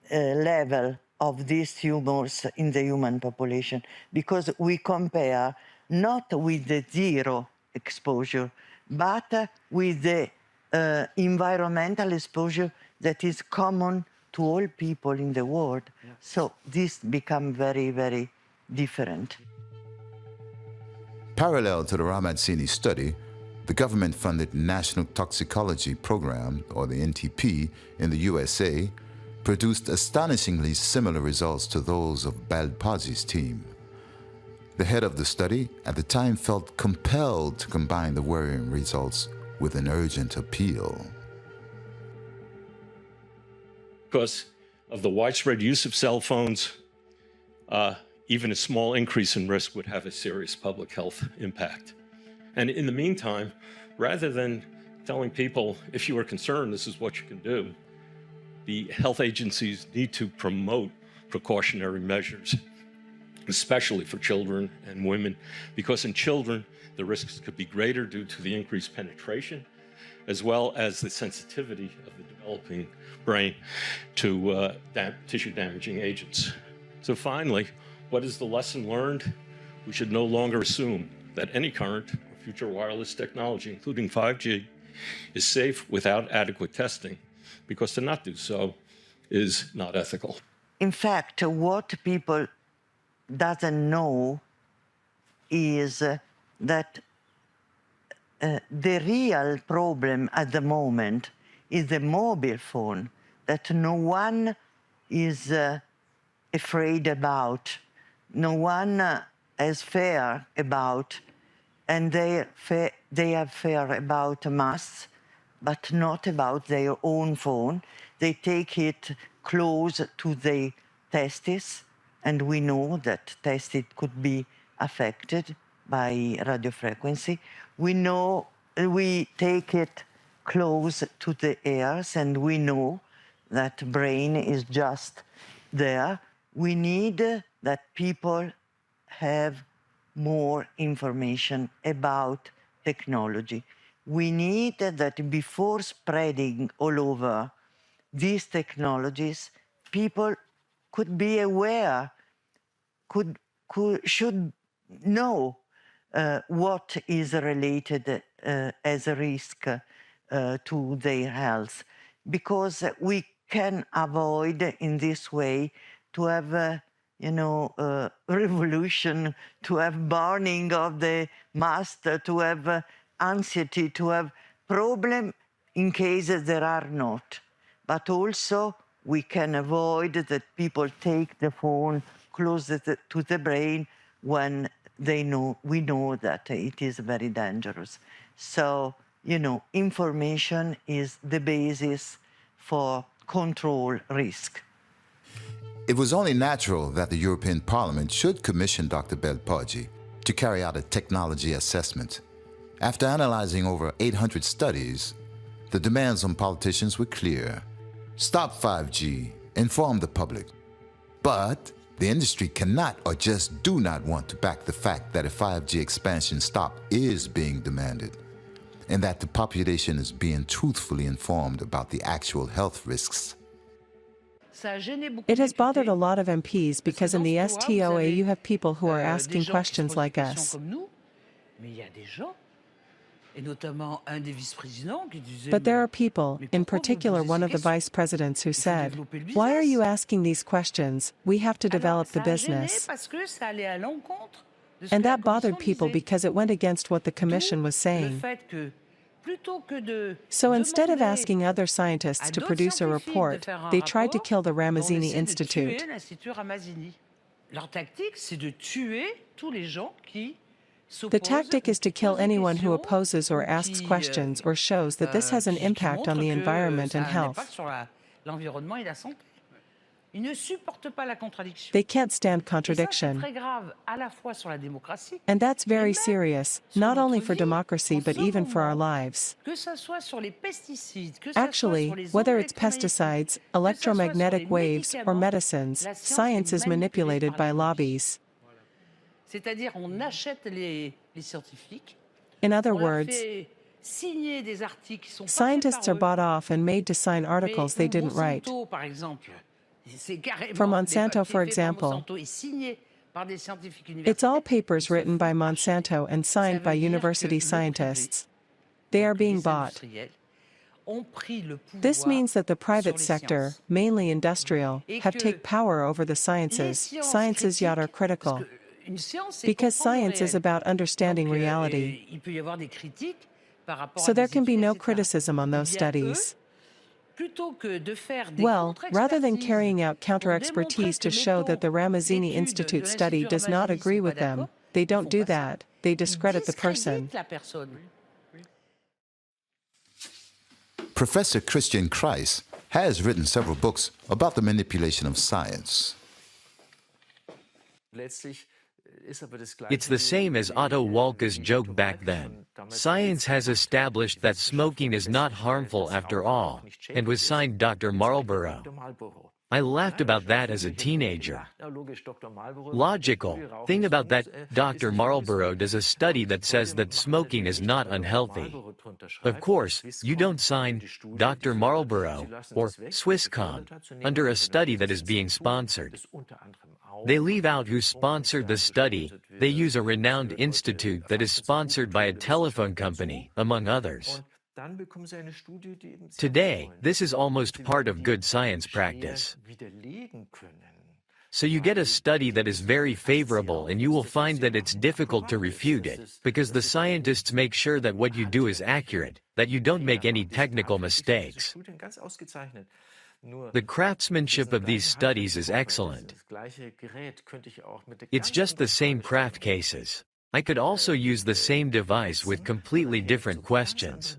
level of these tumors in the human population, because we compare not with the zero exposure, but with the environmental exposure that is common to all people in the world. Yeah. So this becomes very, very different. Parallel to the Ramazzini study, the government-funded National Toxicology Program, or the NTP, in the USA produced astonishingly similar results to those of Baldpazzi's team. The head of the study at the time felt compelled to combine the worrying results with an urgent appeal. Because of the widespread use of cell phones, even a small increase in risk would have a serious public health impact. And in the meantime, rather than telling people, if you are concerned, this is what you can do, the health agencies need to promote precautionary measures, especially for children and women, because in children, the risks could be greater due to the increased penetration, as well as the sensitivity of the developing brain to tissue-damaging agents. So finally, what is the lesson learned? We should no longer assume that any current or future wireless technology, including 5G, is safe without adequate testing, because to not do so is not ethical. In fact, what people doesn't know is that the real problem at the moment is the mobile phone, that no one is afraid about, no one has fear about, and they have fear about masks, but not about their own phone. They take it close to the testes, and we know that testes could be affected by radiofrequency. We know we take it close to the ears, and we know that brain is just there. We need that people have more information about technology. We need that before spreading all over these technologies, people could be aware, should know what is related as a risk to their health, because we can avoid in this way to have revolution, to have burning of the mast, to have anxiety, to have problem in cases there are not. But also we can avoid that people take the phone close to the brain when we know that it is very dangerous. So, information is the basis for control risk. It was only natural that the European Parliament should commission Dr. Belpoggi to carry out a technology assessment. After analyzing over 800 studies, the demands on politicians were clear. Stop 5G, inform the public. But the industry cannot or just do not want to back the fact that a 5G expansion stop is being demanded, and that the population is being truthfully informed about the actual health risks. It has bothered a lot of MPs because in the STOA you have people who are asking questions like us. But there are people, in particular one of the vice presidents, who said, "Why are you asking these questions? We have to develop the business." And that bothered people because it went against what the Commission was saying. So instead of asking other scientists to produce a report, they tried to kill the Ramazzini Institute. The tactic is to kill anyone who opposes or asks questions or shows that this has an impact on the environment and health. They can't stand contradiction. And that's very serious, not only for democracy but even for our lives. Actually, whether it's pesticides, electromagnetic waves, or medicines, science is manipulated by lobbies. In other words, scientists are bought off and made to sign articles they didn't write. For Monsanto, for example, it's all papers written by Monsanto and signed by university scientists. They are being bought. This means that the private sector, mainly industrial, have taken power over the sciences that are critical. Because science is about understanding reality. So there can be no criticism on those studies. Well, rather than carrying out counter-expertise to show that the Ramazzini Institute study does not agree with them, they don't do that. They discredit the person. Professor Christian Kreis has written several books about the manipulation of science. It's the same as Otto Walke's joke back then. Science has established that smoking is not harmful after all, and was signed Dr. Marlborough. I laughed about that as a teenager. Logical thing about that, Dr. Marlborough does a study that says that smoking is not unhealthy. Of course, you don't sign Dr. Marlborough or Swisscom under a study that is being sponsored. They leave out who sponsored the study. They use a renowned institute that is sponsored by a telephone company, among others. Today, this is almost part of good science practice. So you get a study that is very favorable and you will find that it's difficult to refute it, because the scientists make sure that what you do is accurate, that you don't make any technical mistakes. The craftsmanship of these studies is excellent. It's just the same craft cases. I could also use the same device with completely different questions.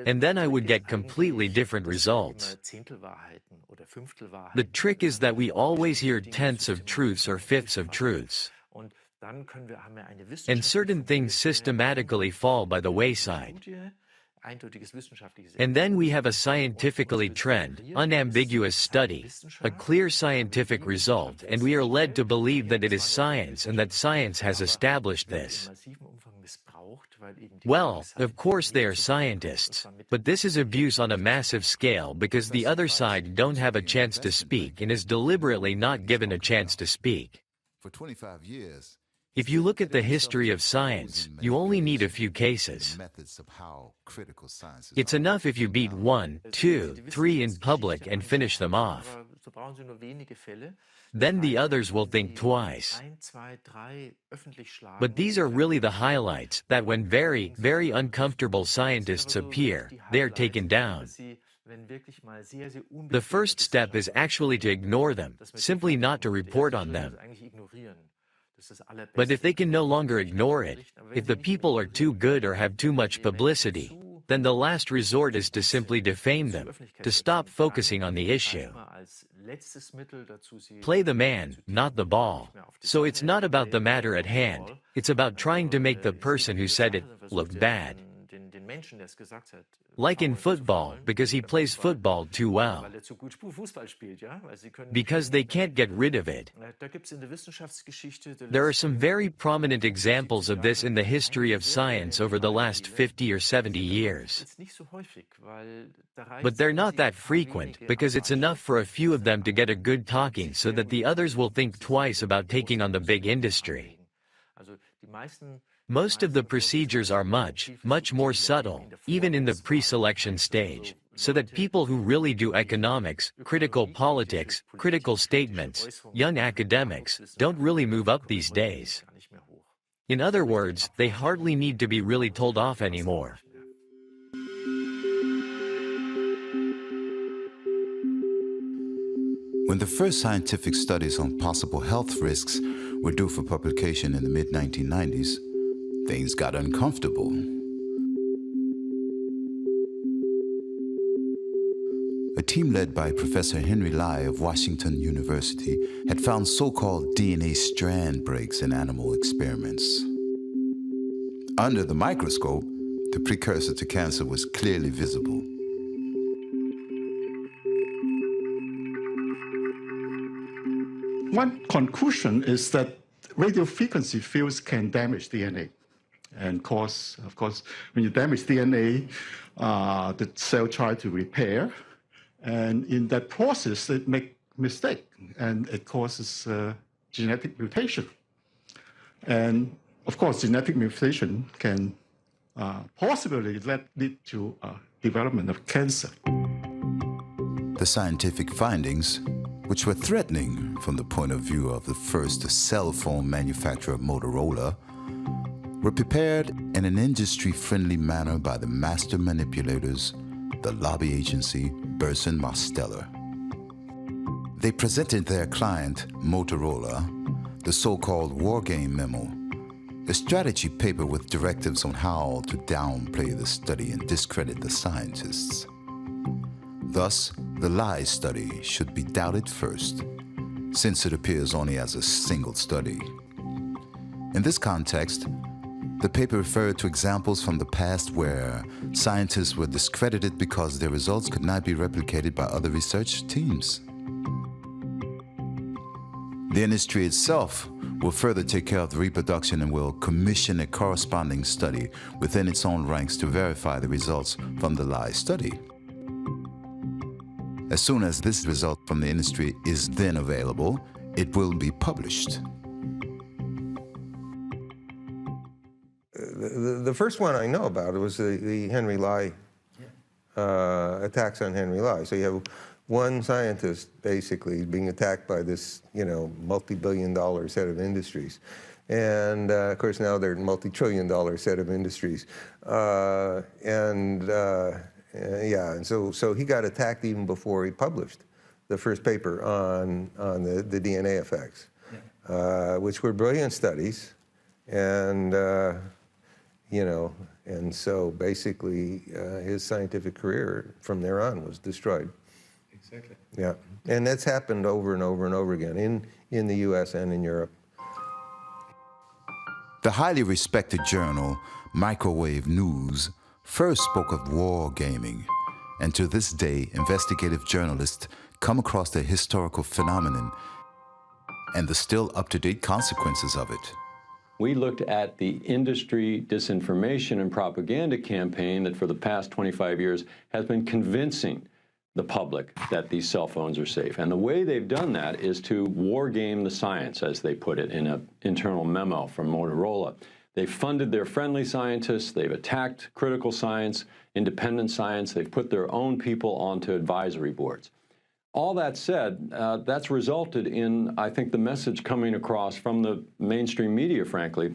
And then I would get completely different results. The trick is that we always hear tenths of truths or fifths of truths. And certain things systematically fall by the wayside. And then we have a scientifically trend, unambiguous study, a clear scientific result, and we are led to believe that it is science and that science has established this. Well, of course they are scientists, but this is abuse on a massive scale because the other side don't have a chance to speak and is deliberately not given a chance to speak. For 25 years, if you look at the history of science, you only need a few cases. It's enough if you beat 1, 2, 3 in public and finish them off. Then the others will think twice. But these are really the highlights, that when very, very uncomfortable scientists appear, they are taken down. The first step is actually to ignore them, simply not to report on them. But if they can no longer ignore it, if the people are too good or have too much publicity, then the last resort is to simply defame them, to stop focusing on the issue. Play the man, not the ball. So it's not about the matter at hand, it's about trying to make the person who said it look bad. Like in football, because he plays football too well. Because they can't get rid of it. There are some very prominent examples of this in the history of science over the last 50 or 70 years. But they're not that frequent, because it's enough for a few of them to get a good talking so that the others will think twice about taking on the big industry. Most of the procedures are much, much more subtle, even in the pre-selection stage, so that people who really do economics, critical politics, critical statements, young academics, don't really move up these days. In other words, they hardly need to be really told off anymore. When the first scientific studies on possible health risks were due for publication in the mid-1990s, things got uncomfortable. A team led by Professor Henry Lai of Washington University had found so-called DNA strand breaks in animal experiments. Under the microscope, the precursor to cancer was clearly visible. One conclusion is that radio frequency fields can damage DNA. And of course, when you damage DNA, the cell tries to repair. And in that process, it makes mistake, and it causes genetic mutation. And of course, genetic mutation can possibly lead to development of cancer. The scientific findings, which were threatening from the point of view of the first cell phone manufacturer, Motorola, were prepared in an industry-friendly manner by the master manipulators, the lobby agency Burson Marsteller. They presented their client, Motorola, the so-called war game memo, a strategy paper with directives on how to downplay the study and discredit the scientists. Thus, the Lai study should be doubted first, since it appears only as a single study. In this context, the paper referred to examples from the past where scientists were discredited because their results could not be replicated by other research teams. The industry itself will further take care of the reproduction and will commission a corresponding study within its own ranks to verify the results from the Lai study. As soon as this result from the industry is then available, it will be published. The first one I know about was the Henry Lai attacks on Henry Lai. So you have one scientist basically being attacked by this, multi-billion-dollar set of industries, and of course now they're multi-trillion-dollar set of industries, and so he got attacked even before he published the first paper on the DNA effects, which were brilliant studies, and. And so basically his scientific career from there on was destroyed. Exactly. Yeah, and that's happened over and over and over again in the US and in Europe. The highly respected journal Microwave News first spoke of war gaming, and to this day, investigative journalists come across the historical phenomenon and the still up-to-date consequences of it. We looked at the industry disinformation and propaganda campaign that for the past 25 years has been convincing the public that these cell phones are safe. And the way they've done that is to war game the science, as they put it in an internal memo from Motorola. They've funded their friendly scientists, they've attacked critical science, independent science, they've put their own people onto advisory boards. All that said, that's resulted in, I think, the message coming across from the mainstream media, frankly,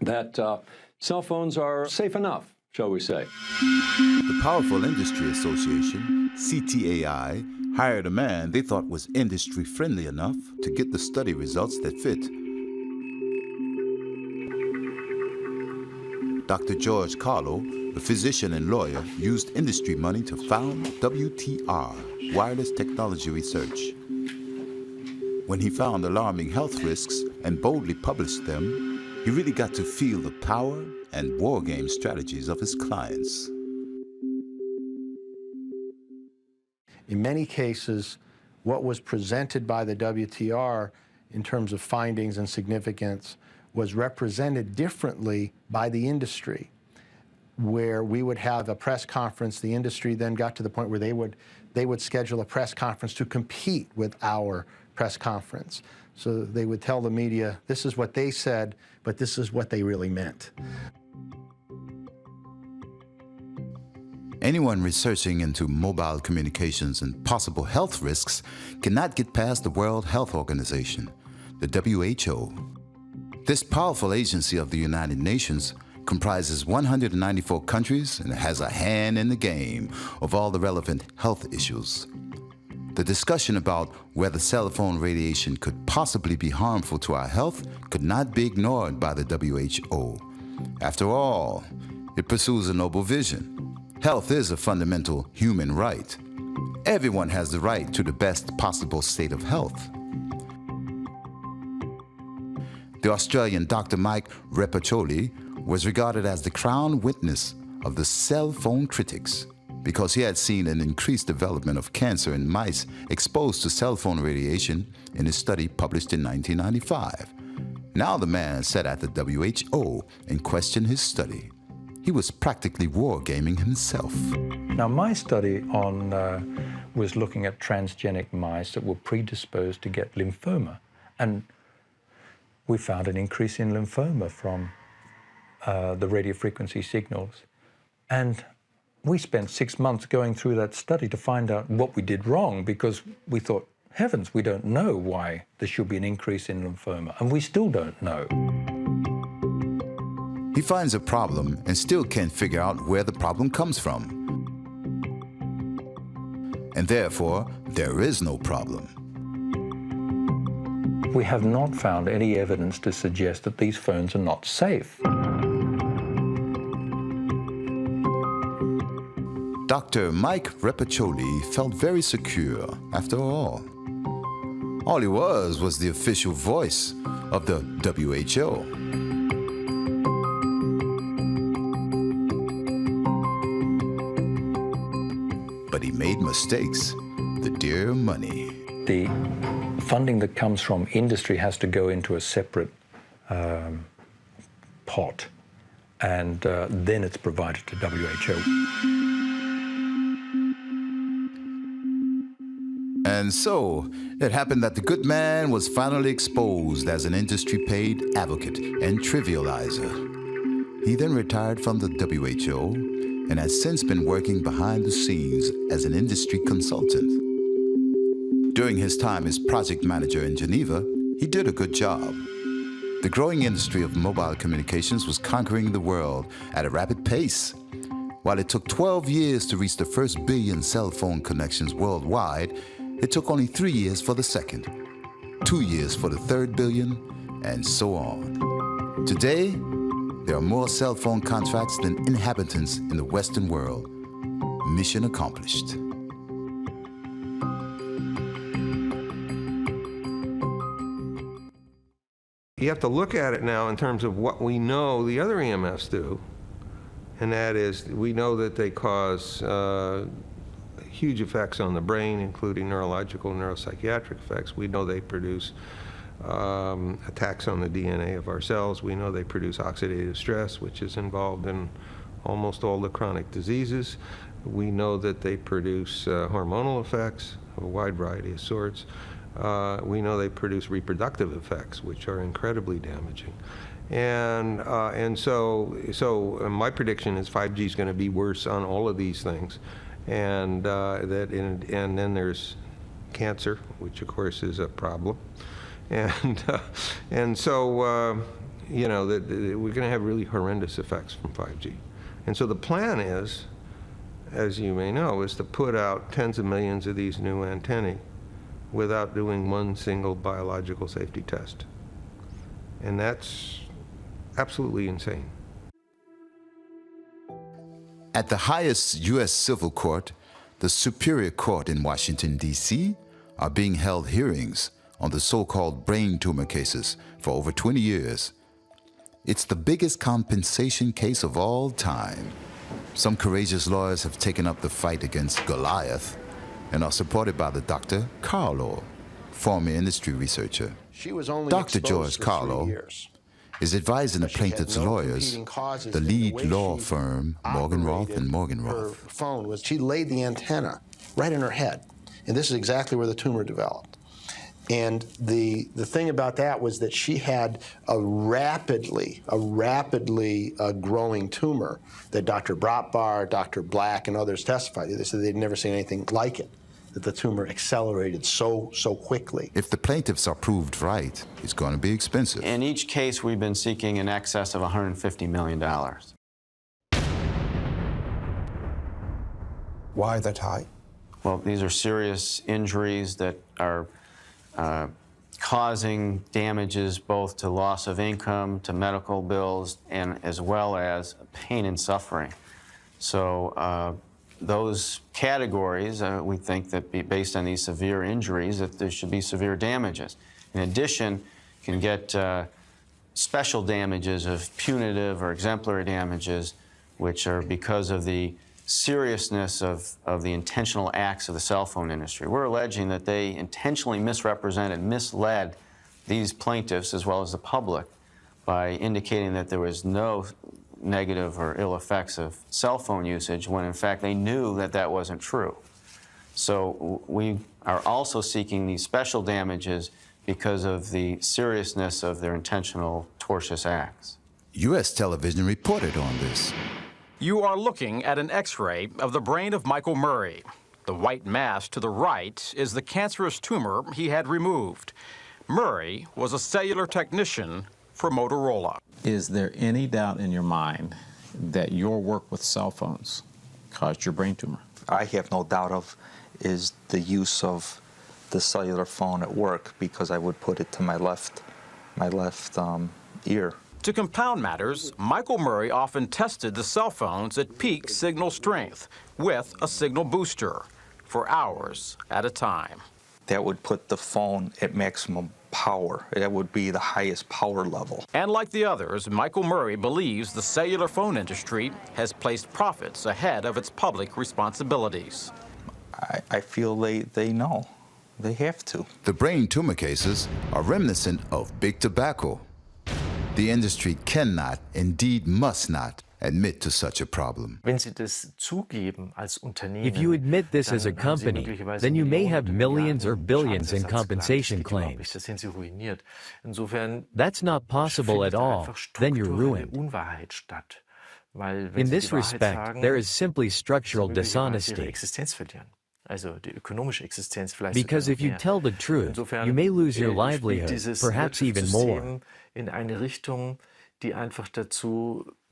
that cell phones are safe enough, shall we say. The powerful industry association, CTAI, hired a man they thought was industry-friendly enough to get the study results that fit. Dr. George Carlo, a physician and lawyer, used industry money to found WTR, Wireless Technology Research. When he found alarming health risks and boldly published them, he really got to feel the power and war game strategies of his clients. In many cases, what was presented by the WTR in terms of findings and significance was represented differently by the industry, where we would have a press conference. The industry then got to the point where they would schedule a press conference to compete with our press conference. So they would tell the media, this is what they said, but this is what they really meant. Anyone researching into mobile communications and possible health risks cannot get past the World Health Organization, the WHO. This powerful agency of the United Nations comprises 194 countries and has a hand in the game of all the relevant health issues. The discussion about whether cell phone radiation could possibly be harmful to our health could not be ignored by the WHO. After all, it pursues a noble vision. Health is a fundamental human right. Everyone has the right to the best possible state of health. The Australian Dr. Mike Repacholi was regarded as the crown witness of the cell phone critics because he had seen an increased development of cancer in mice exposed to cell phone radiation in a study published in 1995. Now the man sat at the WHO and questioned his study. He was practically wargaming himself. Now my study was looking at transgenic mice that were predisposed to get lymphoma, and we found an increase in lymphoma from the radiofrequency signals. And we spent 6 months going through that study to find out what we did wrong, because we thought, heavens, we don't know why there should be an increase in lymphoma, and we still don't know. He finds a problem and still can't figure out where the problem comes from. And therefore, there is no problem. We have not found any evidence to suggest that these phones are not safe. Dr. Mike Repacholi felt very secure after all. All he was the official voice of the WHO. But he made mistakes, the dear money. The funding that comes from industry has to go into a separate pot, and then it's provided to WHO. And so, it happened that the good man was finally exposed as an industry-paid advocate and trivializer. He then retired from the WHO and has since been working behind the scenes as an industry consultant. During his time as project manager in Geneva, he did a good job. The growing industry of mobile communications was conquering the world at a rapid pace. While it took 12 years to reach the first billion cell phone connections worldwide, it took only 3 years for the second, 2 years for the third billion, and so on. Today, there are more cell phone contracts than inhabitants in the Western world. Mission accomplished. You have to look at it now in terms of what we know the other EMFs do and that is we know that they cause huge effects on the brain, including neurological and neuropsychiatric effects. We know they produce attacks on the DNA of our cells. We know they produce oxidative stress, which is involved in almost all the chronic diseases. We know that they produce hormonal effects of a wide variety of sorts. We know they produce reproductive effects, which are incredibly damaging. And so my prediction is 5G is going to be worse on all of these things, and and then there's cancer, which of course is a problem, and so you know that we're going to have really horrendous effects from 5G, and so the plan is, as you may know, is to put out tens of millions of these new antennae without doing one single biological safety test, and that's absolutely insane. At the highest U.S. civil court, the Superior Court in Washington, D.C., are being held hearings on the so-called brain tumor cases for over 20 years. It's the biggest compensation case of all time. Some courageous lawyers have taken up the fight against Goliath and are supported by the Dr. Carlo, former industry researcher. She was only Dr. exposed George for 3 Carlo years. is advising the But she had plaintiff's no lawyers, competing causes, the and the lead way law she firm Morgan Roth and Morgan Her Roth. phone was, she laid the antenna right in her head, and this is exactly where the tumor developed. And the thing about that was that she had a rapidly growing tumor that Dr. Brotbar, Dr. Black, and others testified. They said they'd never seen anything like it, that the tumor accelerated so quickly. If the plaintiffs are proved right, it's going to be expensive. In each case, we've been seeking in excess of $150 million. Why that high? Well, these are serious injuries that are causing damages both to loss of income, to medical bills, and as well as pain and suffering. So those categories, we think that based on these severe injuries, that there should be severe damages. In addition, you can get special damages of punitive or exemplary damages, which are because of the seriousness of the intentional acts of the cell phone industry. We're alleging that they intentionally misrepresented, misled these plaintiffs as well as the public by indicating that there was no negative or ill effects of cell phone usage when in fact they knew that that wasn't true. So we are also seeking these special damages because of the seriousness of their intentional tortious acts. U.S. television reported on this. You are looking at an X-ray of the brain of Michael Murray. The white mass to the right is the cancerous tumor he had removed. Murray was a cellular technician for Motorola. Is there any doubt in your mind that your work with cell phones caused your brain tumor? I have no doubt of is the use of the cellular phone at work, because I would put it to my left ear. To compound matters, Michael Murray often tested the cell phones at peak signal strength with a signal booster for hours at a time. That would put the phone at maximum power. That would be the highest power level. And like the others, Michael Murray believes the cellular phone industry has placed profits ahead of its public responsibilities. I feel they know. They have to. The brain tumor cases are reminiscent of big tobacco. The industry cannot, indeed must not, admit to such a problem. If you admit this as a company, then you may have millions or billions in compensation claims. That's not possible at all. Then you're ruined. In this respect, there is simply structural dishonesty. Because if you tell the truth, you may lose your livelihood, perhaps even more.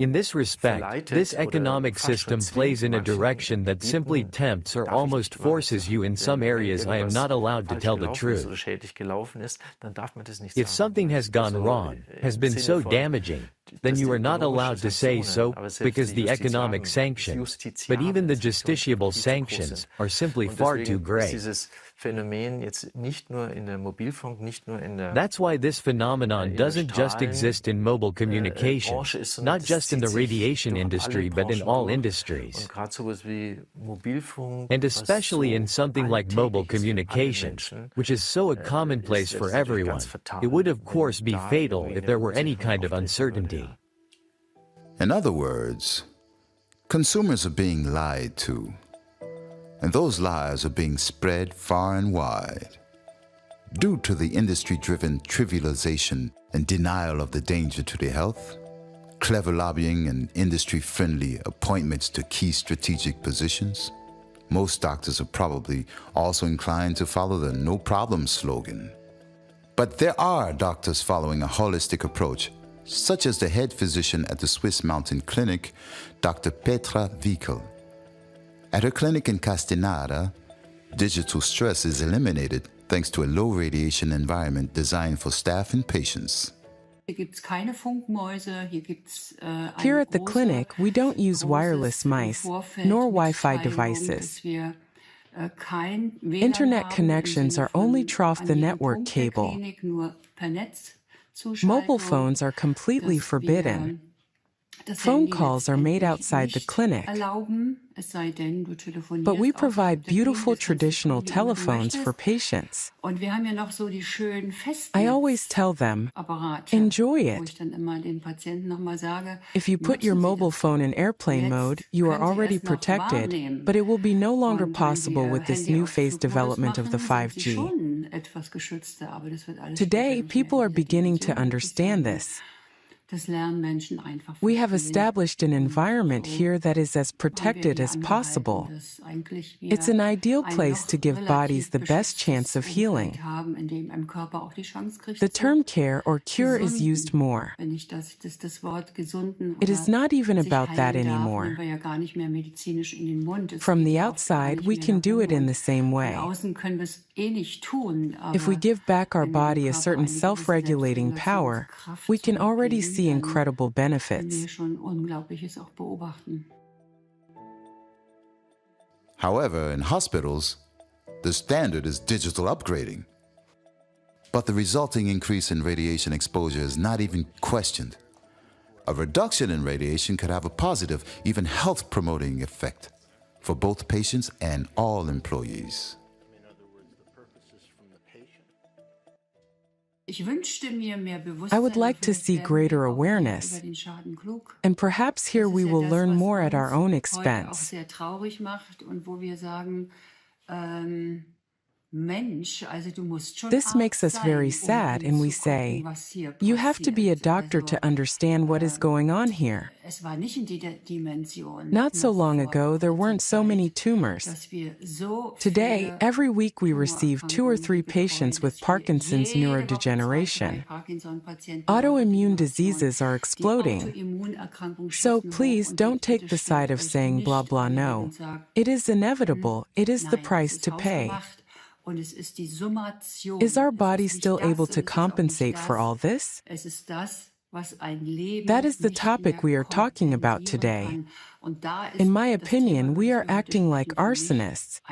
In this respect, this economic system plays in a direction that simply tempts or almost forces you in some areas I am not allowed to tell the truth. If something has gone wrong, has been so damaging, then you are not allowed to say so because the economic sanctions, but even the justiciable sanctions, are simply far too great. That's why this phenomenon doesn't just exist in mobile communications, not just in the radiation industry, but in all industries. And especially in something like mobile communications, which is so commonplace for everyone, it would of course be fatal if there were any kind of uncertainty. In other words, consumers are being lied to, and those lies are being spread far and wide. Due to the industry-driven trivialization and denial of the danger to their health, clever lobbying and industry-friendly appointments to key strategic positions, most doctors are probably also inclined to follow the no problem slogan. But there are doctors following a holistic approach, such as the head physician at the Swiss Mountain Clinic, Dr. Petra Wiekel. At her clinic in Castanada, digital stress is eliminated thanks to a low-radiation environment designed for staff and patients. Here at the clinic, we don't use wireless mice, nor Wi-Fi devices. Internet connections are only off the network cable. Mobile phones are completely forbidden. Phone calls are made outside the clinic. But we provide beautiful traditional telephones for patients. I always tell them, enjoy it. If you put your mobile phone in airplane mode, you are already protected, but it will be no longer possible with this new phase development of the 5G. Today, people are beginning to understand this. We have established an environment here that is as protected as possible. It's an ideal place to give bodies the best chance of healing. The term care or cure is used more. It is not even about that anymore. From the outside, we can do it in the same way. If we give back our body a certain self-regulating power, we can already see incredible benefits. However, in hospitals, the standard is digital upgrading. But the resulting increase in radiation exposure is not even questioned. A reduction in radiation could have a positive, even health-promoting effect for both patients and all employees. I would like to see greater awareness, and perhaps here we will learn more at our own expense. This makes us very sad, and we say, you have to be a doctor to understand what is going on here. Not so long ago, there weren't so many tumors. Today, every week we receive 2 or 3 patients with Parkinson's neurodegeneration. Autoimmune diseases are exploding. So please don't take the side of saying blah blah no. It is inevitable. It is the price to pay. Is our body still able to compensate for all this? That is the topic we are talking about today. In my opinion, we are acting like arsonists.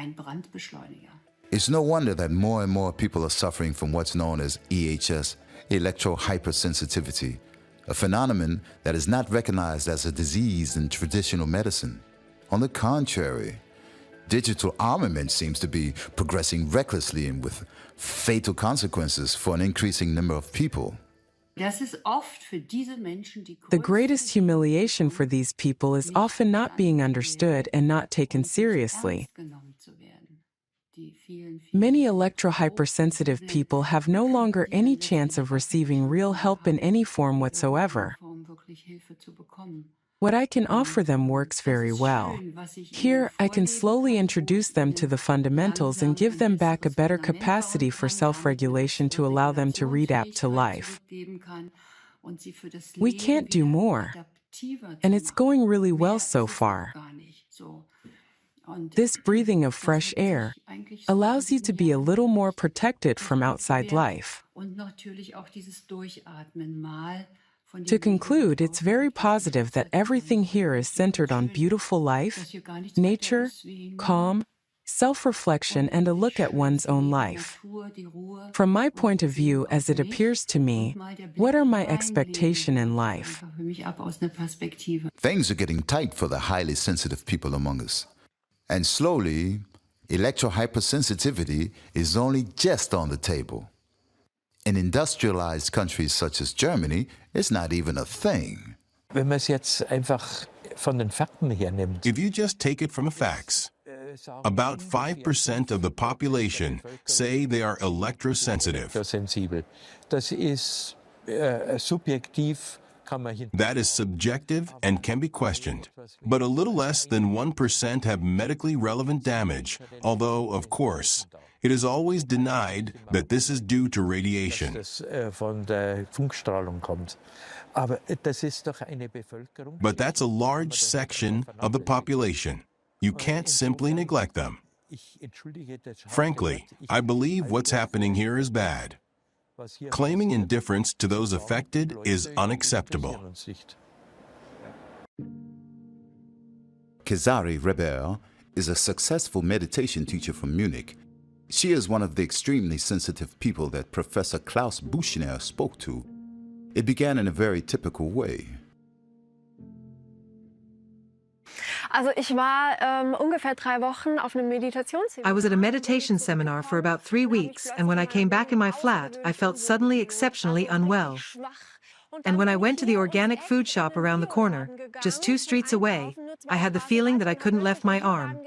It's no wonder that more and more people are suffering from what's known as EHS, electrohypersensitivity, a phenomenon that is not recognized as a disease in traditional medicine. On the contrary, digital armament seems to be progressing recklessly and with fatal consequences for an increasing number of people. The greatest humiliation for these people is often not being understood and not taken seriously. Many electrohypersensitive people have no longer any chance of receiving real help in any form whatsoever. What I can offer them works very well. Here, I can slowly introduce them to the fundamentals and give them back a better capacity for self-regulation to allow them to readapt to life. We can't do more, and it's going really well so far. This breathing of fresh air allows you to be a little more protected from outside life. To conclude, it's very positive that everything here is centered on beautiful life, nature, calm, self-reflection, and a look at one's own life. From my point of view, as it appears to me, what are my expectations in life? Things are getting tight for the highly sensitive people among us. And slowly, electrohypersensitivity is only just on the table. In industrialized countries such as Germany, it's not even a thing. If you just take it from the facts, about 5% of the population say they are electrosensitive. That is subjective and can be questioned. But a little less than 1% have medically relevant damage, although, of course, it is always denied that this is due to radiation. But that's a large section of the population. You can't simply neglect them. Frankly, I believe what's happening here is bad. Claiming indifference to those affected is unacceptable. Cesare Reber is a successful meditation teacher from Munich. She is one of the extremely sensitive people that Professor Klaus Buchner spoke to. It began in a very typical way. I was at a meditation seminar for about 3 weeks, and when I came back in my flat, I felt suddenly exceptionally unwell. And when I went to the organic food shop around the corner, just 2 streets away, I had the feeling that I couldn't lift my arm.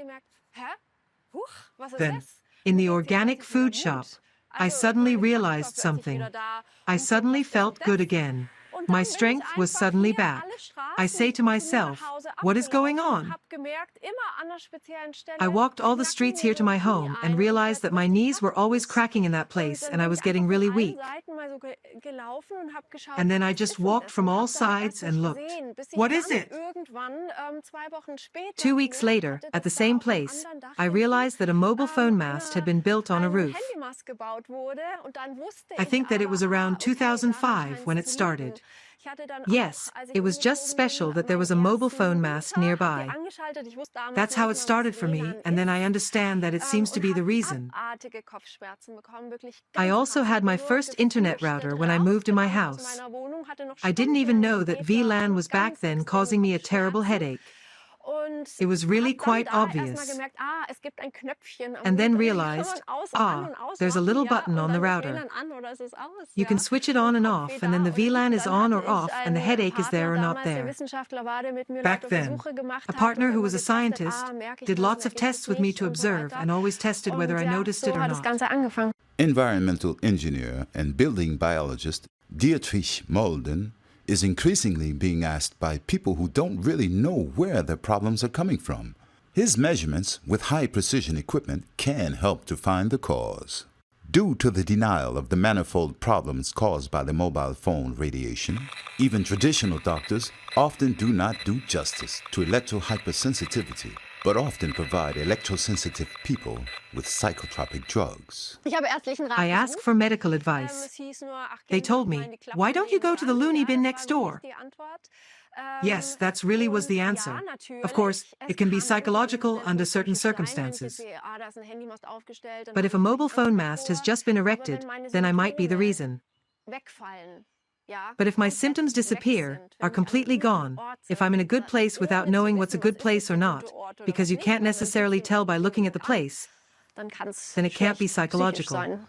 Then, in the organic food shop, I suddenly realized something. I suddenly felt good again. My strength was suddenly back. I say to myself, what is going on? I walked all the streets here to my home and realized that my knees were always cracking in that place and I was getting really weak. And then I just walked from all sides and looked. What is it? 2 weeks later, at the same place, I realized that a mobile phone mast had been built on a roof. I think that it was around 2005 when it started. Yes, it was just special that there was a mobile phone mast nearby. That's how it started for me, and then I understand that it seems to be the reason. I also had my first internet router when I moved in my house. I didn't even know that VLAN was back then causing me a terrible headache. It was really quite obvious. And then realized, there's a little button on the router. You can switch it on and off, and then the VLAN is on or off, and the headache is there or not there. Back then, a partner who was a scientist did lots of tests with me to observe and always tested whether I noticed it or not. Environmental engineer and building biologist Dietrich Molden is increasingly being asked by people who don't really know where their problems are coming from. His measurements with high-precision equipment can help to find the cause. Due to the denial of the manifold problems caused by the mobile phone radiation, even traditional doctors often do not do justice to electrohypersensitivity, but often provide electrosensitive people with psychotropic drugs. I asked for medical advice. They told me, why don't you go to the loony bin next door? Yes, that really was the answer. Of course, it can be psychological under certain circumstances. But if a mobile phone mast has just been erected, then I might be the reason. But if my symptoms disappear, are completely gone, if I'm in a good place without knowing what's a good place or not, because you can't necessarily tell by looking at the place, then it can't be psychological.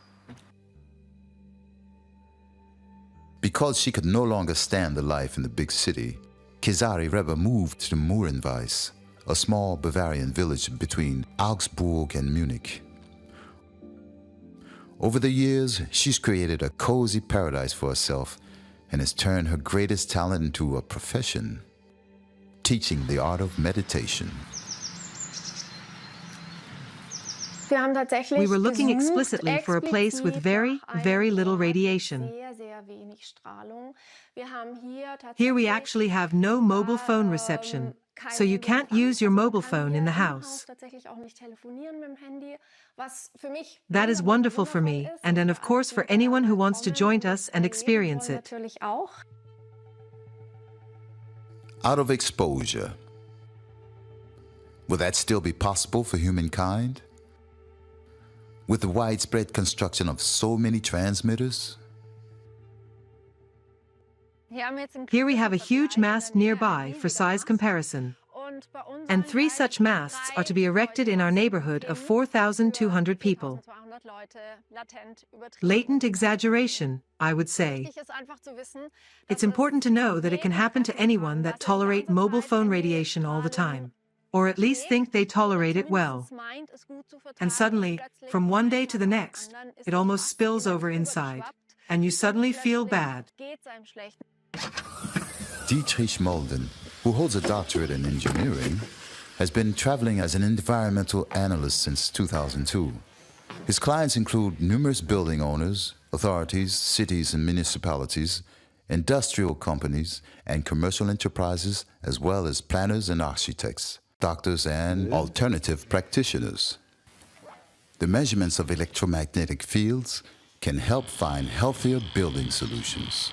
Because she could no longer stand the life in the big city, Cesare Reber moved to Murenweiss, a small Bavarian village between Augsburg and Munich. Over the years, she's created a cozy paradise for herself and has turned her greatest talent into a profession, teaching the art of meditation. We were looking explicitly for a place with very, very little radiation. Here we actually have no mobile phone reception, so you can't use your mobile phone in the house. That is wonderful for me, and of course for anyone who wants to join us and experience it. out of exposure. Will that still be possible for humankind? With the widespread construction of so many transmitters? Here we have a huge mast nearby for size comparison. And 3 such masts are to be erected in our neighborhood of 4,200 people. Latent exaggeration, I would say. It's important to know that it can happen to anyone that tolerate mobile phone radiation all the time, or at least think they tolerate it well. And suddenly, from one day to the next, it almost spills over inside, and you suddenly feel bad. Dietrich Molden, who holds a doctorate in engineering, has been traveling as an environmental analyst since 2002. His clients include numerous building owners, authorities, cities and municipalities, industrial companies, and commercial enterprises, as well as planners and architects, doctors and alternative practitioners. The measurements of electromagnetic fields can help find healthier building solutions.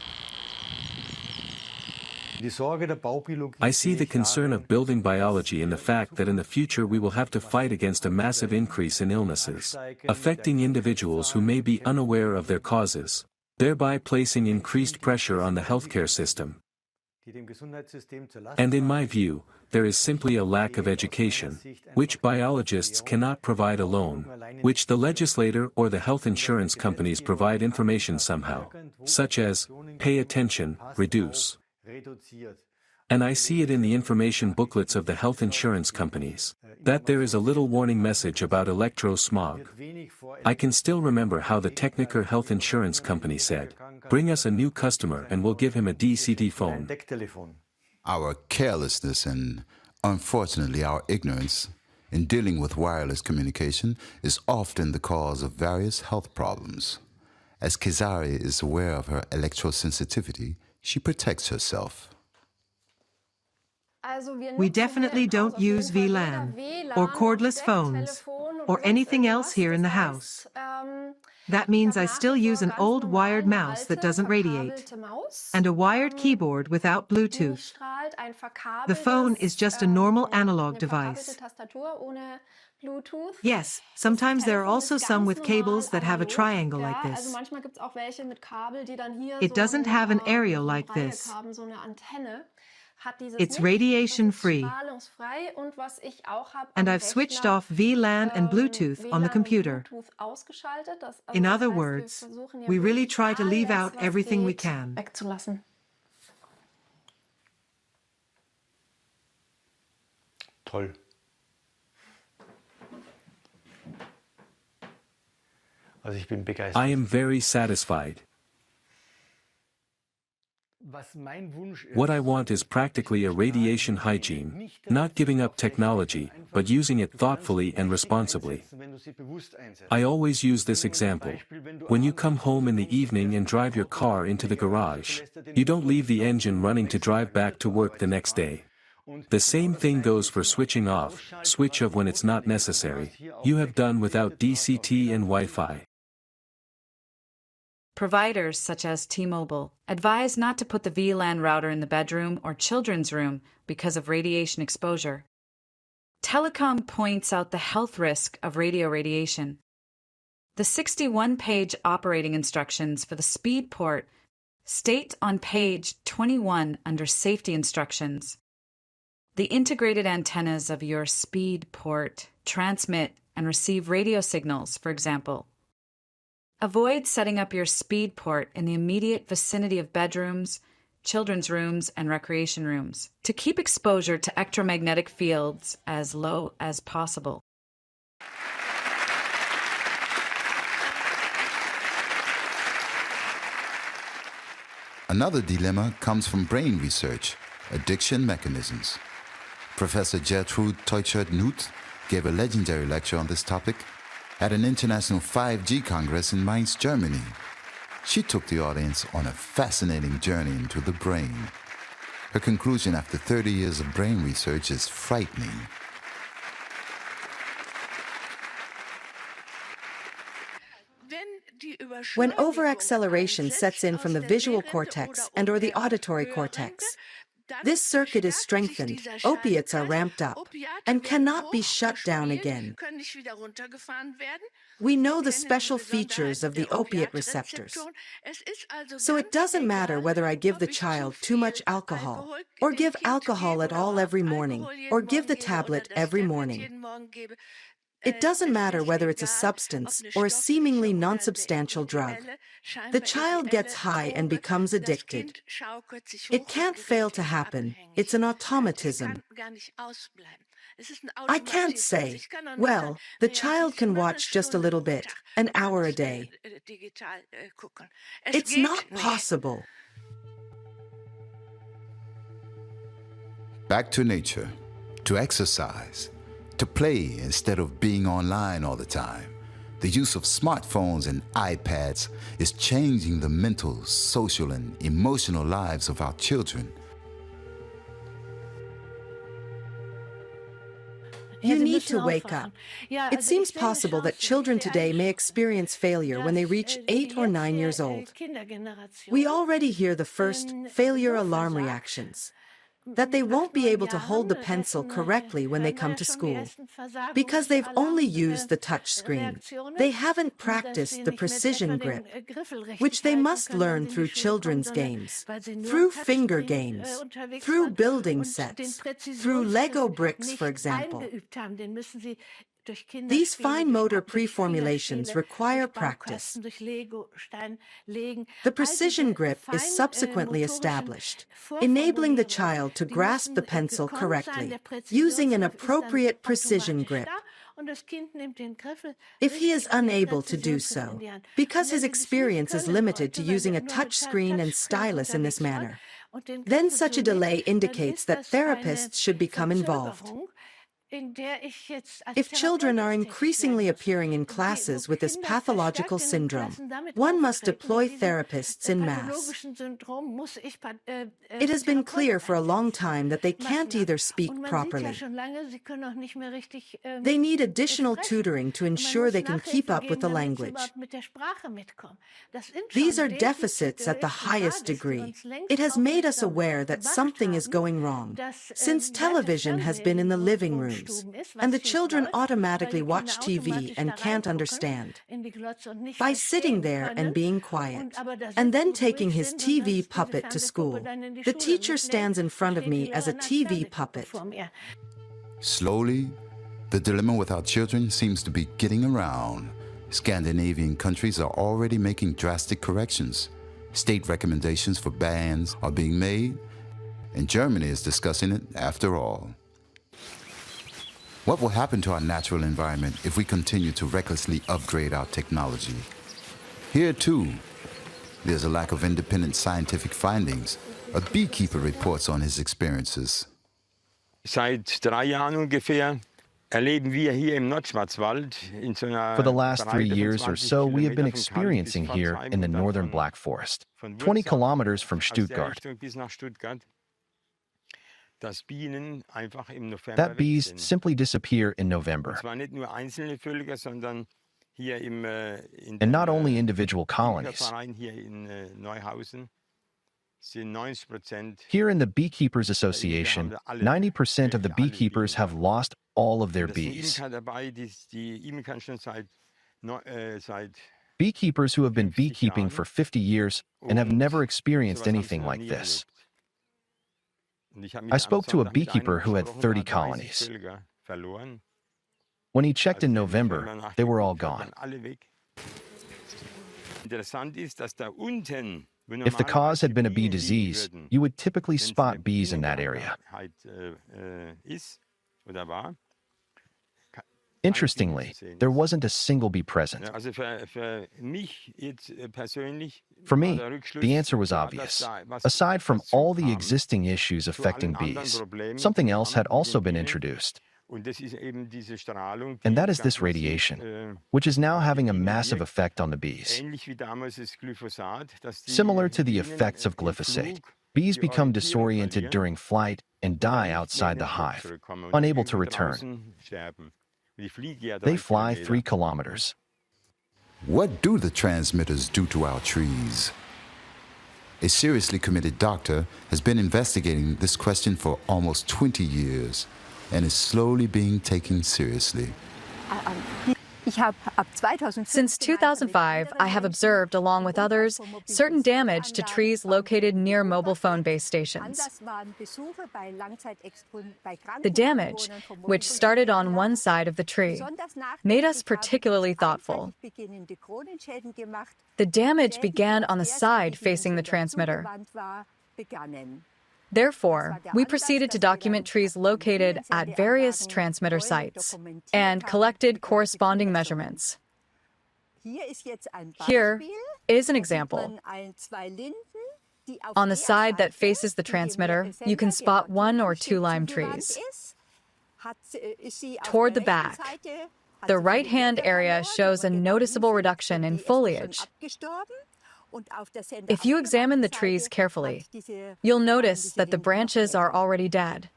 I see the concern of building biology in the fact that in the future we will have to fight against a massive increase in illnesses, affecting individuals who may be unaware of their causes, thereby placing increased pressure on the healthcare system. And in my view, there is simply a lack of education, which biologists cannot provide alone, which the legislator or the health insurance companies provide information somehow, such as, pay attention, reduce. And I see it in the information booklets of the health insurance companies, that there is a little warning message about electro-smog. I can still remember how the Techniker health insurance company said, bring us a new customer and we'll give him a DCT phone. Our carelessness and, unfortunately, our ignorance in dealing with wireless communication is often the cause of various health problems. As Cesare is aware of her electrosensitivity, she protects herself. We definitely don't use VLAN, or cordless phones, or anything else here in the house. That means I still use an old wired mouse that doesn't radiate, and a wired keyboard without Bluetooth. The phone is just a normal analog device. Yes, sometimes there are also some with cables that have a triangle like this. It doesn't have an aerial like this. It's radiation-free. And I've switched off VLAN and Bluetooth on the computer. In other words, we really try to leave out everything we can. Toll. I am very satisfied. What I want is practically a radiation hygiene, not giving up technology, but using it thoughtfully and responsibly. I always use this example. When you come home in the evening and drive your car into the garage, you don't leave the engine running to drive back to work the next day. The same thing goes for switching off, switch off when it's not necessary. You have done without DCT and Wi-Fi. Providers such as T-Mobile advise not to put the VLAN router in the bedroom or children's room because of radiation exposure. Telecom points out the health risk of radio radiation. The 61-page operating instructions for the speed port state on page 21 under Safety Instructions, the integrated antennas of your speed port transmit and receive radio signals, for example. Avoid setting up your speed port in the immediate vicinity of bedrooms, children's rooms, and recreation rooms to keep exposure to electromagnetic fields as low as possible. Another dilemma comes from brain research, addiction mechanisms. Professor Gertrude Teuchert-Nuth gave a legendary lecture on this topic at an international 5G Congress in Mainz, Germany. She took the audience on a fascinating journey into the brain. Her conclusion after 30 years of brain research is frightening. When overacceleration sets in from the visual cortex and/or the auditory cortex, This circuit is strengthened, opiates are ramped up, and cannot be shut down again. We know the special features of the opiate receptors. So it doesn't matter whether I give the child too much alcohol, or give alcohol at all every morning, or give the tablet every morning. It doesn't matter whether it's a substance or a seemingly non-substantial drug. The child gets high and becomes addicted. It can't fail to happen. It's an automatism. I can't say, well, the child can watch just a little bit, an hour a day. It's not possible. Back to nature, to exercise, to play instead of being online all the time. The use of smartphones and iPads is changing the mental, social, and emotional lives of our children. You need to wake up. It seems possible that children today may experience failure when they reach 8 or 9 years old. We already hear the first failure alarm reactions. That they won't be able to hold the pencil correctly when they come to school, because they've only used the touch screen. They haven't practiced the precision grip, which they must learn through children's games, through finger games, through building sets, through Lego bricks, for example. These fine motor preformulations require practice. The precision grip is subsequently established, enabling the child to grasp the pencil correctly, using an appropriate precision grip. If he is unable to do so, because his experience is limited to using a touch screen and stylus in this manner, then such a delay indicates that therapists should become involved. If children are increasingly appearing in classes with this pathological syndrome, one must deploy therapists in mass. It has been clear for a long time that they can't either speak properly. They need additional tutoring to ensure they can keep up with the language. These are deficits at the highest degree. It has made us aware that something is going wrong, since television has been in the living room, and the children automatically watch TV and can't understand. By sitting there and being quiet, and then taking his TV puppet to school, the teacher stands in front of me as a TV puppet. Slowly, the dilemma with our children seems to be getting around. Scandinavian countries are already making drastic corrections. State recommendations for bans are being made, and Germany is discussing it after all. What will happen to our natural environment if we continue to recklessly upgrade our technology? Here, too, there's a lack of independent scientific findings. A beekeeper reports on his experiences. Seit 3 Jahren ungefähr erleben wir hier im Nordschwarzwald in so einer For the last 3 years or so, we have been experiencing here in the northern Black Forest, 20 kilometers from Stuttgart, that bees simply disappear in November. And not only individual colonies. Here in the Beekeepers Association, 90% of the beekeepers have lost all of their bees. Beekeepers who have been beekeeping for 50 years and have never experienced anything like this. I spoke to a beekeeper who had 30 colonies. When he checked in November, they were all gone. If the cause had been a bee disease, you would typically spot bees in that area. Interestingly, there wasn't a single bee present. For me, the answer was obvious. Aside from all the existing issues affecting bees, something else had also been introduced. And that is this radiation, which is now having a massive effect on the bees. Similar to the effects of glyphosate, bees become disoriented during flight and die outside the hive, unable to return. They fly 3 kilometers. What do the transmitters do to our trees? A seriously committed doctor has been investigating this question for almost 20 years and is slowly being taken seriously. Since 2005, I have observed, along with others, certain damage to trees located near mobile phone base stations. The damage, which started on one side of the tree, made us particularly thoughtful. The damage began on the side facing the transmitter. Therefore, we proceeded to document trees located at various transmitter sites and collected corresponding measurements. Here is an example. On the side that faces the transmitter, you can spot 1 or 2 lime trees. Toward the back, the right-hand area shows a noticeable reduction in foliage. If you examine the trees carefully, you'll notice that the branches are already dead,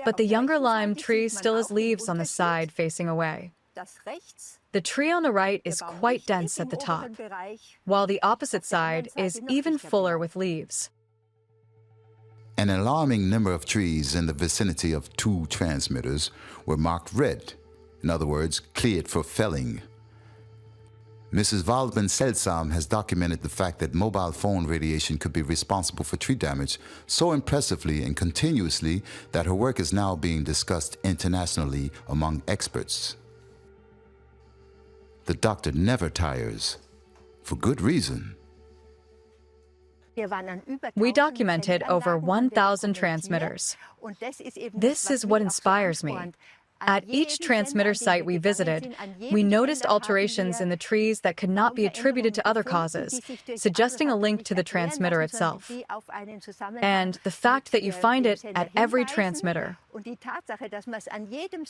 but the younger lime tree still has leaves on the side facing away. The tree on the right is quite dense at the top, while the opposite side is even fuller with leaves. An alarming number of trees in the vicinity of 2 transmitters were marked red, in other words, cleared for felling. Mrs. Waldman-Selsam has documented the fact that mobile phone radiation could be responsible for tree damage so impressively and continuously that her work is now being discussed internationally among experts. The doctor never tires, for good reason. We documented over 1,000 transmitters. This is what inspires me. At each transmitter site we visited, we noticed alterations in the trees that could not be attributed to other causes, suggesting a link to the transmitter itself. And the fact that you find it at every transmitter.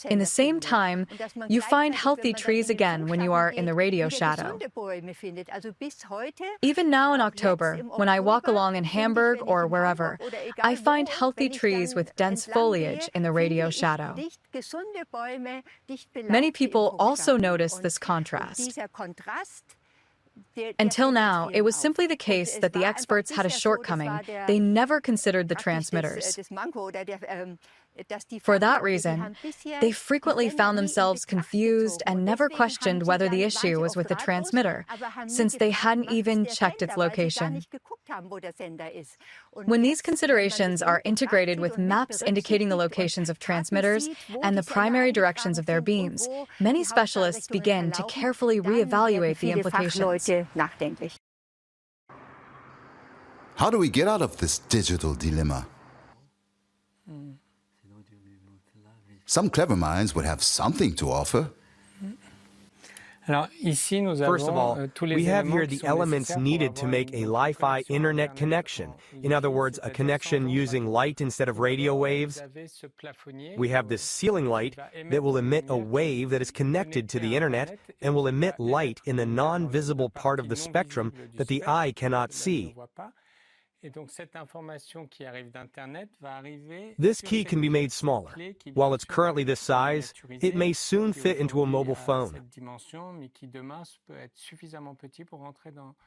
In the same time, you find healthy trees again when you are in the radio shadow. Even now in October, when I walk along in Hamburg or wherever, I find healthy trees with dense foliage in the radio shadow. Many people also notice this contrast. Until now, it was simply the case that the experts had a shortcoming. They never considered the transmitters. For that reason, they frequently found themselves confused and never questioned whether the issue was with the transmitter, since they hadn't even checked its location. When these considerations are integrated with maps indicating the locations of transmitters and the primary directions of their beams, many specialists begin to carefully reevaluate the implications. How do we get out of this digital dilemma? Some clever minds would have something to offer. First of all, we have here the elements needed to make a Li-Fi internet connection. In other words, a connection using light instead of radio waves. We have this ceiling light that will emit a wave that is connected to the internet and will emit light in the non-visible part of the spectrum that the eye cannot see. This key can be made smaller. While it's currently this size, it may soon fit into a mobile phone.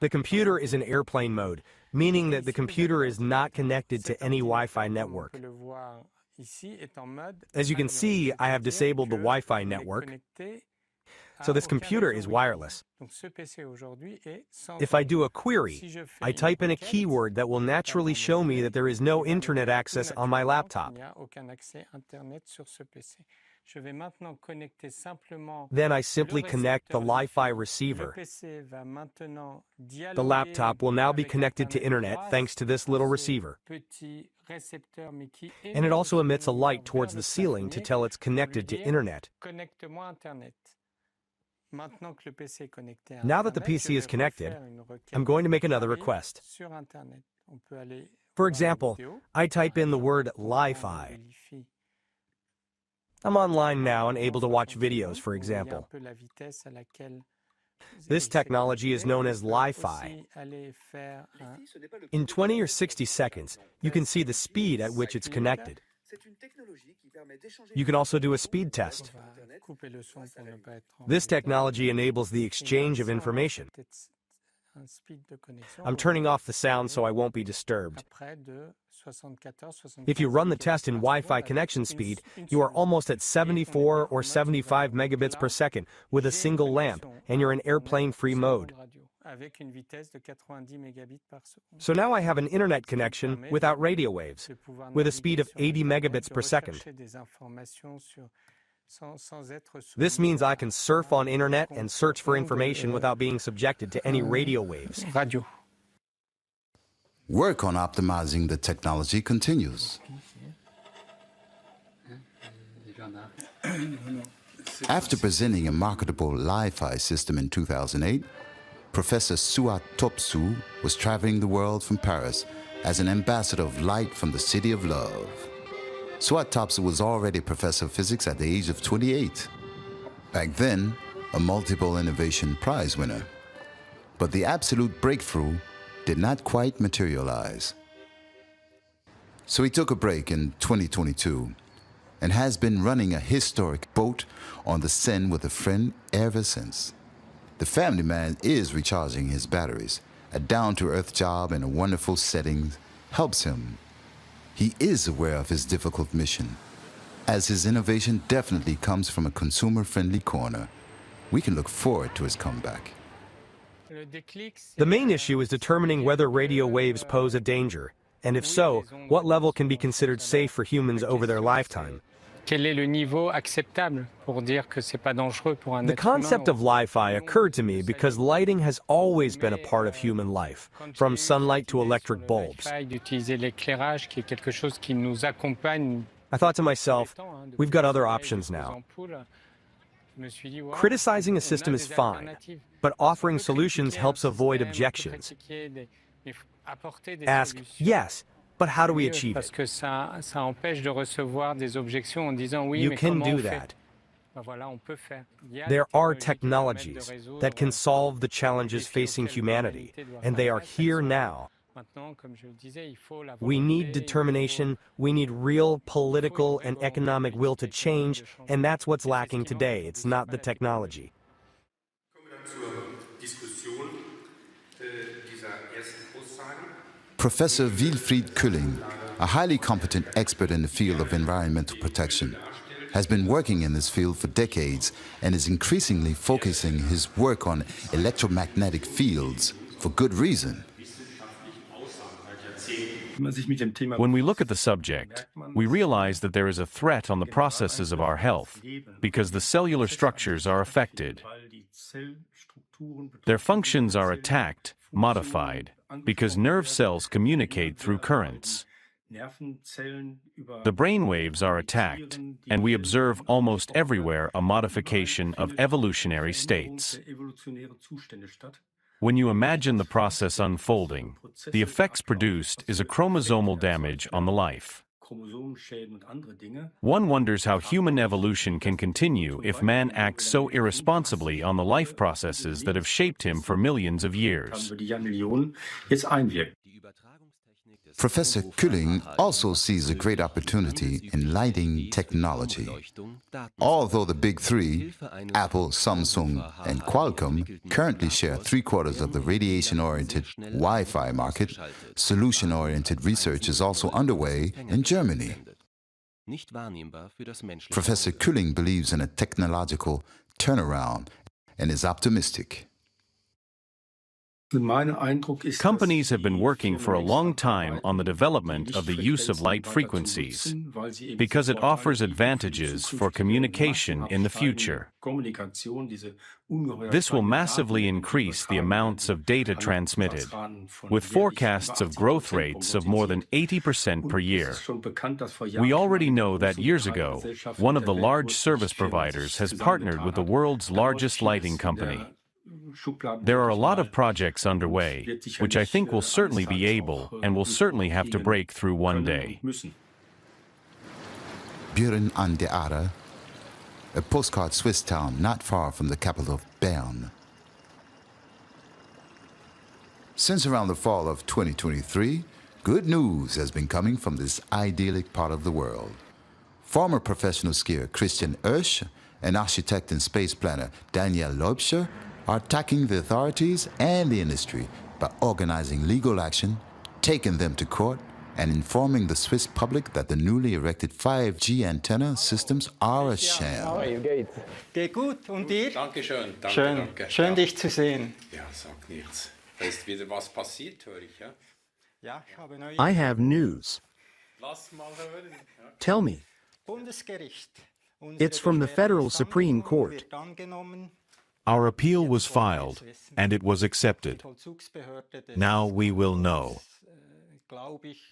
The computer is in airplane mode, meaning that the computer is not connected to any Wi-Fi network. As you can see, I have disabled the Wi-Fi network. So this computer is wireless. If I do a query, I type in a keyword that will naturally show me that there is no internet access on my laptop. Then I simply connect the Li-Fi receiver. The laptop will now be connected to internet thanks to this little receiver. And it also emits a light towards the ceiling to tell it's connected to internet. Now that the PC is connected, I'm going to make another request. For example, I type in the word Li-Fi. I'm online now and able to watch videos, for example. This technology is known as Li-Fi. In 20 or 60 seconds, you can see the speed at which it's connected. You can also do a speed test. This technology enables the exchange of information. I'm turning off the sound so I won't be disturbed. If you run the test in Wi-Fi connection speed, you are almost at 74 or 75 megabits per second with a single lamp, and you're in airplane-free mode. So now I have an internet connection without radio waves, with a speed of 80 megabits per second. This means I can surf on internet and search for information without being subjected to any radio waves. Work on optimizing the technology continues. After presenting a marketable Li-Fi system in 2008, Professor Suat Topsu was traveling the world from Paris as an ambassador of light from the City of Love. Suat Topsu was already a professor of physics at the age of 28. Back then, a multiple innovation prize winner. But the absolute breakthrough did not quite materialize. So he took a break in 2022 and has been running a historic boat on the Seine with a friend ever since. The family man is recharging his batteries. A down-to-earth job in a wonderful setting helps him. He is aware of his difficult mission, as his innovation definitely comes from a consumer-friendly corner. We can look forward to his comeback. The main issue is determining whether radio waves pose a danger, and if so, what level can be considered safe for humans over their lifetime. The concept of Li-Fi occurred to me because lighting has always been a part of human life, from sunlight to electric bulbs. I thought to myself, we've got other options now. Criticizing a system is fine, but offering solutions helps avoid objections. Ask, yes, but how do we achieve it? You can do that. There are technologies that can solve the challenges facing humanity, and they are here now. We need determination, we need real political and economic will to change, and that's what's lacking today. It's not the technology. Professor Wilfried Külling, a highly competent expert in the field of environmental protection, has been working in this field for decades and is increasingly focusing his work on electromagnetic fields for good reason. When we look at the subject, we realize that there is a threat on the processes of our health, because the cellular structures are affected. Their functions are attacked, modified, because nerve cells communicate through currents. The brain waves are attacked, and we observe almost everywhere a modification of evolutionary states. When you imagine the process unfolding, the effects produced is a chromosomal damage on the life. One wonders how human evolution can continue if man acts so irresponsibly on the life processes that have shaped him for millions of years. Professor Külling also sees a great opportunity in lighting technology. Although the big three, Apple, Samsung, and Qualcomm, currently share 3/4 of the radiation-oriented Wi-Fi market, solution-oriented research is also underway in Germany. Professor Külling believes in a technological turnaround and is optimistic. Companies have been working for a long time on the development of the use of light frequencies, because it offers advantages for communication in the future. This will massively increase the amounts of data transmitted, with forecasts of growth rates of more than 80% per year. We already know that years ago, one of the large service providers has partnered with the world's largest lighting company. There are a lot of projects underway, which I think will certainly be able and will certainly have to break through one day. Buren an der Aare, a postcard Swiss town not far from the capital of Bern. Since around the fall of 2023, good news has been coming from this idyllic part of the world. Former professional skier Christian Oesch and architect and space planner Daniel Loebscher are attacking the authorities and the industry by organizing legal action, taking them to court, and informing the Swiss public that the newly erected 5G antenna systems are a sham. Geht gut. Und dir? Dankeschön. Danke, Schön. danke. Schön, dich zu sehen. Ja, sag nichts. Da ist wieder was passiert, höre ich, ja? Ja, ich habe neue... I have news. Lass mal hören. Ja. Tell me. Bundesgericht. It's from the Federal Supreme Court. Our appeal was filed, and it was accepted. Now we will know.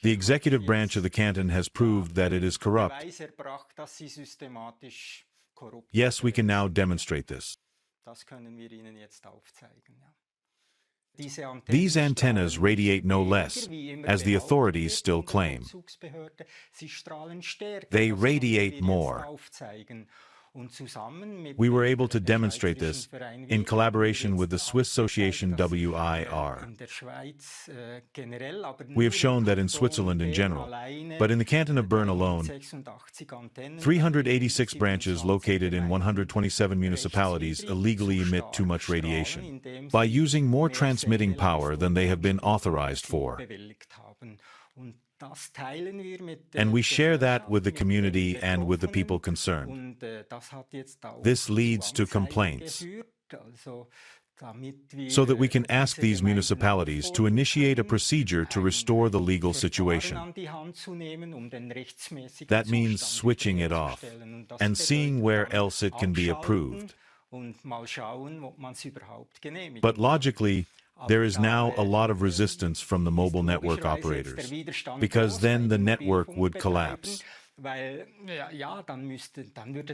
The executive branch of the canton has proved that it is corrupt. Yes, we can now demonstrate this. These antennas radiate no less, as the authorities still claim. They radiate more. We were able to demonstrate this in collaboration with the Swiss association WIR. We have shown that in Switzerland in general, but in the canton of Bern alone, 386 branches located in 127 municipalities illegally emit too much radiation by using more transmitting power than they have been authorized for. And we share that with the community and with the people concerned. This leads to complaints, so that we can ask these municipalities to initiate a procedure to restore the legal situation. That means switching it off and seeing where else it can be approved. But logically, there is now a lot of resistance from the mobile network operators, because then the network would collapse.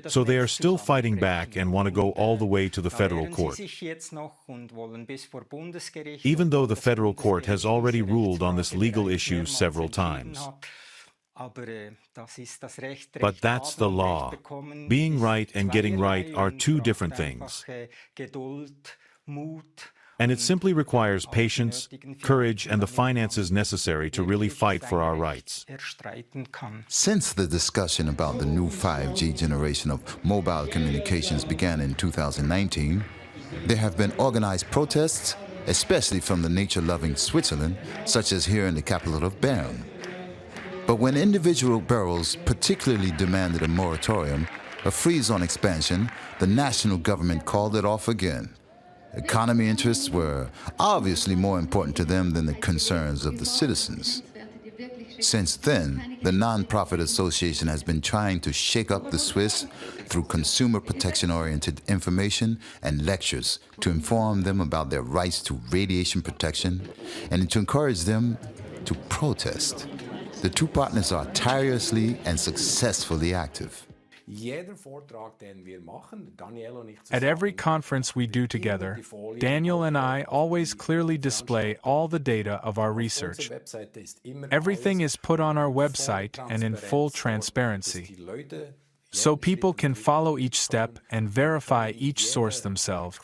So they are still fighting back and want to go all the way to the federal court, even though the federal court has already ruled on this legal issue several times. But that's the law. Being right and getting right are two different things. And it simply requires patience, courage, and the finances necessary to really fight for our rights. Since the discussion about the new 5G generation of mobile communications began in 2019, there have been organized protests, especially from the nature-loving Switzerland, such as here in the capital of Bern. But when individual boroughs particularly demanded a moratorium, a freeze on expansion, the national government called it off again. Economy interests were obviously more important to them than the concerns of the citizens. Since then, the non-profit association has been trying to shake up the Swiss through consumer protection-oriented information and lectures to inform them about their rights to radiation protection and to encourage them to protest. The two partners are tirelessly and successfully active. At every conference we do together, Daniel and I always clearly display all the data of our research. Everything is put on our website and in full transparency, so people can follow each step and verify each source themselves.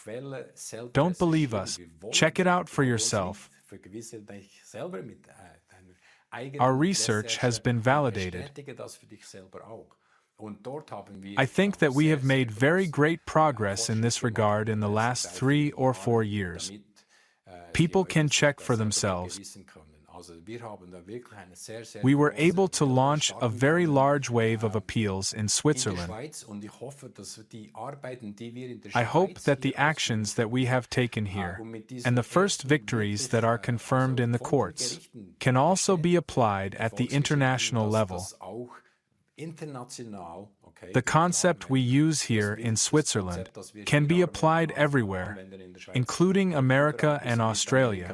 Don't believe us. Check it out for yourself. Our research has been validated. I think that we have made very great progress in this regard in the last 3 or 4 years. People can check for themselves. We were able to launch a very large wave of appeals in Switzerland. I hope that the actions that we have taken here, and the first victories that are confirmed in the courts, can also be applied at the international level. The concept we use here in Switzerland can be applied everywhere, including America and Australia.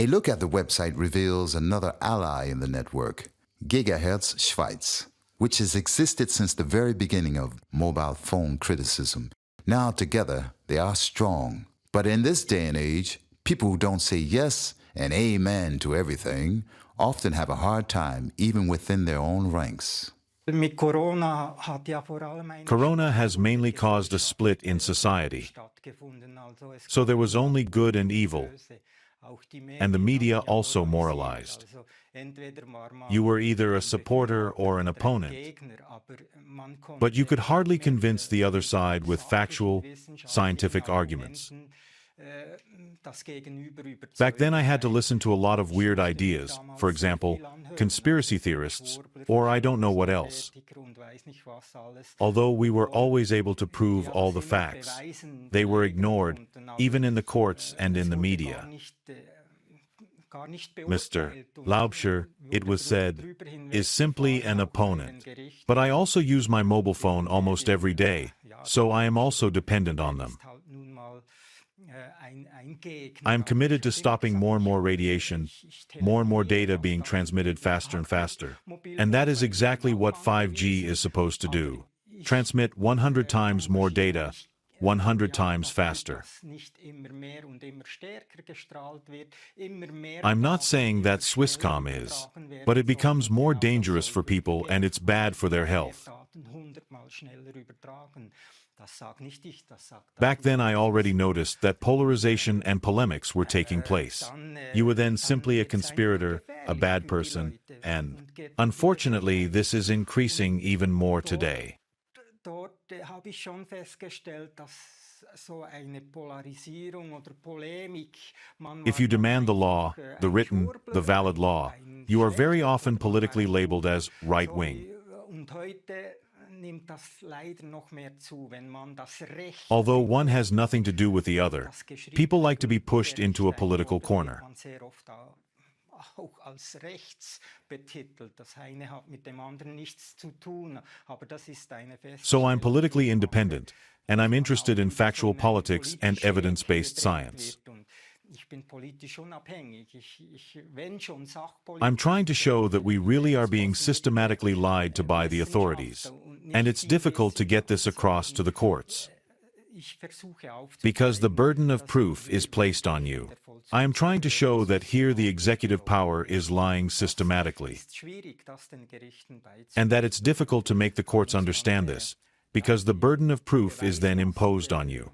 A look at the website reveals another ally in the network, Gigahertz Schweiz, which has existed since the very beginning of mobile phone criticism. Now together, they are strong. But in this day and age, people who don't say yes and amen to everything often have a hard time even within their own ranks. Corona has mainly caused a split in society. So there was only good and evil. And the media also moralized. You were either a supporter or an opponent, but you could hardly convince the other side with factual, scientific arguments. Back then I had to listen to a lot of weird ideas, for example, conspiracy theorists, or I don't know what else. Although we were always able to prove all the facts, they were ignored, even in the courts and in the media. Mr. Laubscher, it was said, is simply an opponent. But I also use my mobile phone almost every day, so I am also dependent on them. I am committed to stopping more and more radiation, more and more data being transmitted faster and faster. And that is exactly what 5G is supposed to do. Transmit 100 times more data, 100 times faster. I'm not saying that Swisscom is, but it becomes more dangerous for people and it's bad for their health. Back then I already noticed that polarization and polemics were taking place. You were then simply a conspirator, a bad person, and unfortunately this is increasing even more today. If you demand the law, the written, the valid law, you are very often politically labeled as right-wing. Although one has nothing to do with the other, people like to be pushed into a political corner. So I'm politically independent, and I'm interested in factual politics and evidence-based science. I'm trying to show that we really are being systematically lied to by the authorities, and it's difficult to get this across to the courts. Because the burden of proof is placed on you. I am trying to show that here the executive power is lying systematically, and that it's difficult to make the courts understand this, because the burden of proof is then imposed on you.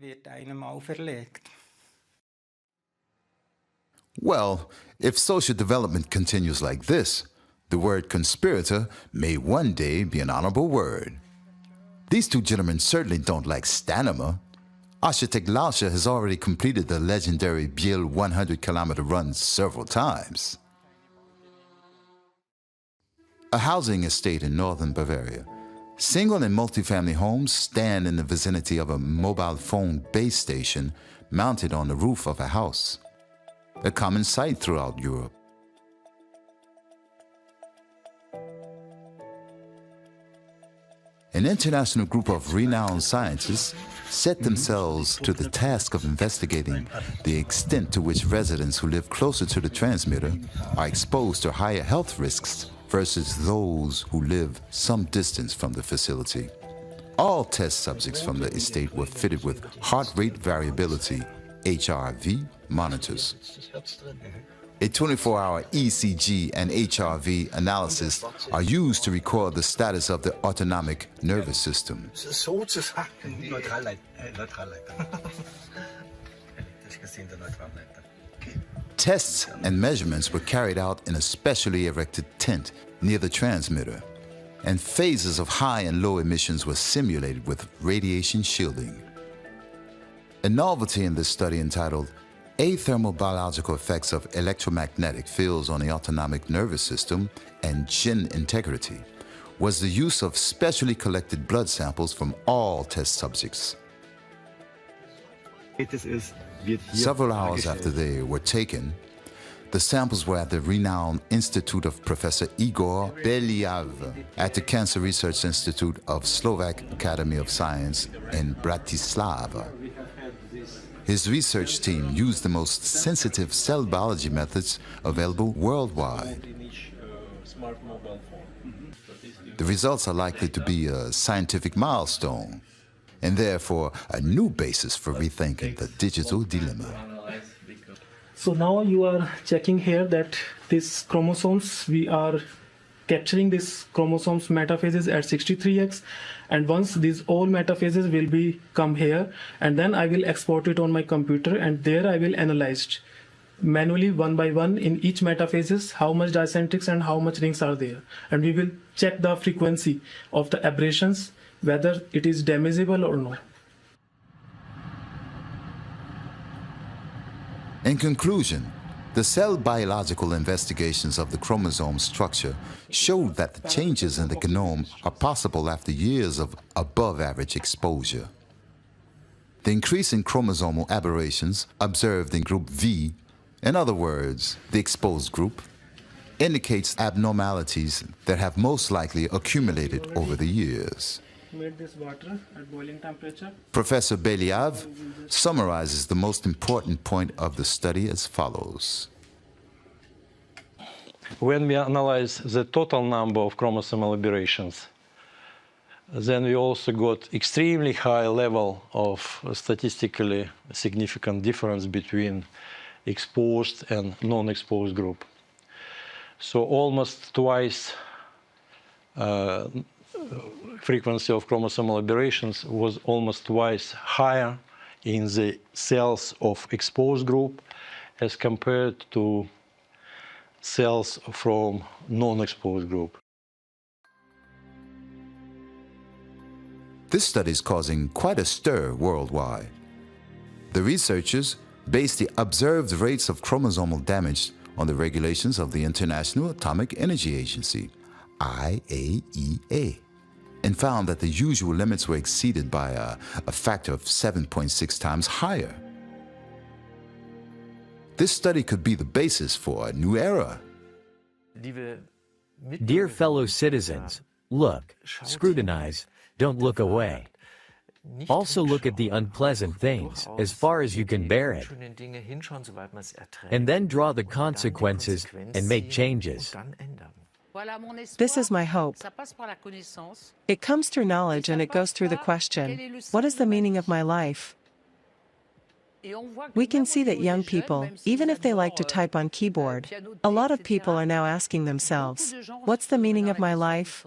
Well, if social development continues like this, the word conspirator may one day be an honorable word. These two gentlemen certainly don't like Stanima. Architect Lauscher has already completed the legendary Biel 100-kilometer run several times. A housing estate in northern Bavaria. Single and multifamily homes stand in the vicinity of a mobile phone base station mounted on the roof of a house. A common sight throughout Europe. An international group of renowned scientists set themselves to the task of investigating the extent to which residents who live closer to the transmitter are exposed to higher health risks versus those who live some distance from the facility. All test subjects from the estate were fitted with heart rate variability, HRV, monitors. A 24-hour ECG and HRV analysis are used to record the status of the autonomic nervous system. Tests and measurements were carried out in a specially erected tent near the transmitter, and phases of high and low emissions were simulated with radiation shielding. A novelty in this study entitled Athermobiological Effects of Electromagnetic Fields on the Autonomic Nervous System and Gene Integrity was the use of specially collected blood samples from all test subjects. Several hours after they were taken, the samples were at the renowned Institute of Professor Igor Belyaev at the Cancer Research Institute of Slovak Academy of Science in Bratislava. His research team used the most sensitive cell biology methods available worldwide. The results are likely to be a scientific milestone, and therefore a new basis for rethinking the digital dilemma. So now you are checking here that these chromosomes, we are capturing these chromosomes metaphases at 63x, and once these all metaphases will be come here, and then I will export it on my computer, and there I will analyze it. manually one by one in each metaphases how much dicentrics and how much rings are there, and we will check the frequency of the aberrations, whether it is damageable or not. In conclusion, the cell biological investigations of the chromosome structure showed that the changes in the genome are possible after years of above-average exposure. The increase in chromosomal aberrations observed in group V, in other words, the exposed group, indicates abnormalities that have most likely accumulated over the years. Made this water at boiling temperature. Professor Beliav summarizes the most important point of the study as follows. When we analyze the total number of chromosomal aberrations, then we also got extremely high level of statistically significant difference between exposed and non-exposed group. So almost twice frequency of chromosomal aberrations was almost twice higher in the cells of exposed group as compared to cells from non-exposed group. This study is causing quite a stir worldwide. The researchers based the observed rates of chromosomal damage on the regulations of the International Atomic Energy Agency, IAEA, and found that the usual limits were exceeded by a factor of 7.6 times higher. This study could be the basis for a new era. Dear fellow citizens, look, scrutinize, don't look away. Also look at the unpleasant things as far as you can bear it. And then draw the consequences and make changes. This is my hope. It comes through knowledge and it goes through the question, what is the meaning of my life? We can see that young people, even if they like to type on keyboard, a lot of people are now asking themselves, what's the meaning of my life?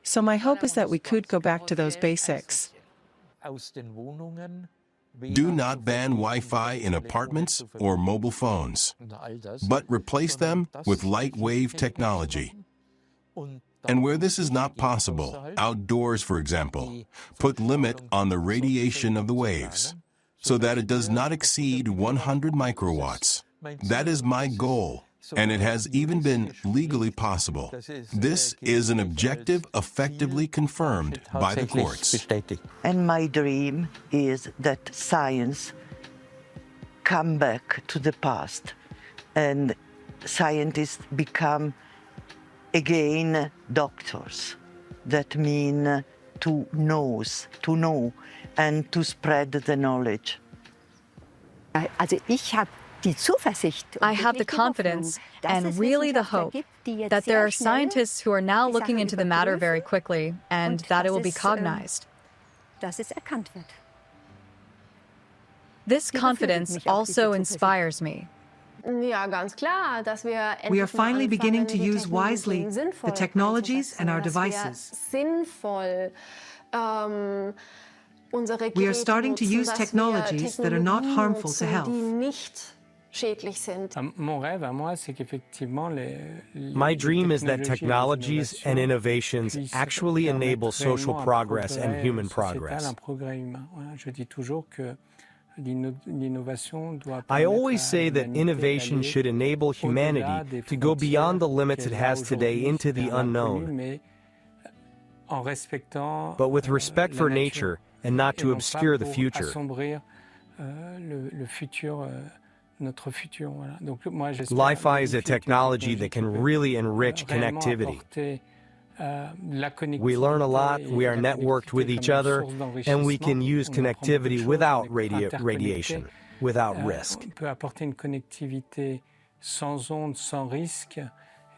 So my hope is that we could go back to those basics. Do not ban Wi-Fi in apartments or mobile phones, but replace them with light wave technology. And where this is not possible, outdoors, for example, put limit on the radiation of the waves so that it does not exceed 100 microwatts. That is my goal. And it has even been legally possible. This is an objective effectively confirmed by the courts. And my dream is that science come back to the past and scientists become again doctors. That mean to know and to spread the knowledge. I have the confidence and really the hope that there are scientists who are now looking into the matter very quickly and that it will be cognized. This confidence also inspires me. We are finally beginning to use wisely the technologies and our devices. We are starting to use technologies that are not harmful to health. My dream is that technologies and innovations actually enable social progress and human progress. I always say that innovation should enable humanity to go beyond the limits it has today into the unknown, but with respect for nature and not to obscure the future. Li-Fi is a technology that can really enrich connectivity. We learn a lot, we are networked with each other, and we can use connectivity without radiation, without risk.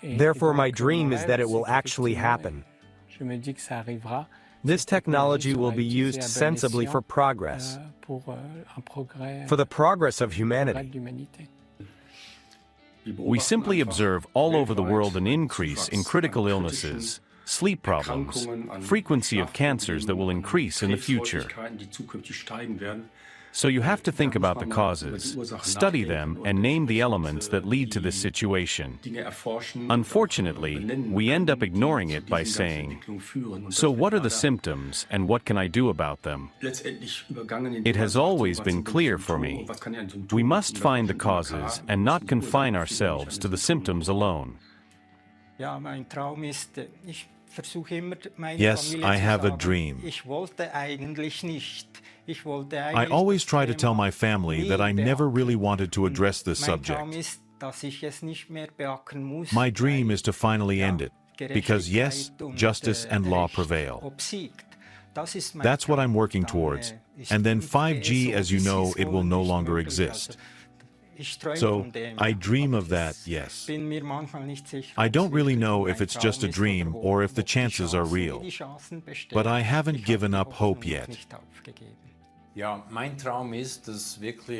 Therefore, my dream is that it will actually happen. This technology will be used sensibly for progress, for the progress of humanity. We simply observe all over the world an increase in critical illnesses, sleep problems, frequency of cancers that will increase in the future. So you have to think about the causes, study them, and name the elements that lead to this situation. Unfortunately, we end up ignoring it by saying, "So what are the symptoms, and what can I do about them?" It has always been clear for me. We must find the causes and not confine ourselves to the symptoms alone. Yes, I have a dream. I always try to tell my family that I never really wanted to address this subject. My dream is to finally end it, because yes, justice and law prevail. That's what I'm working towards, and then 5G, as you know, it will no longer exist. So, I dream of that, yes. I don't really know if it's just a dream or if the chances are real. But I haven't given up hope yet.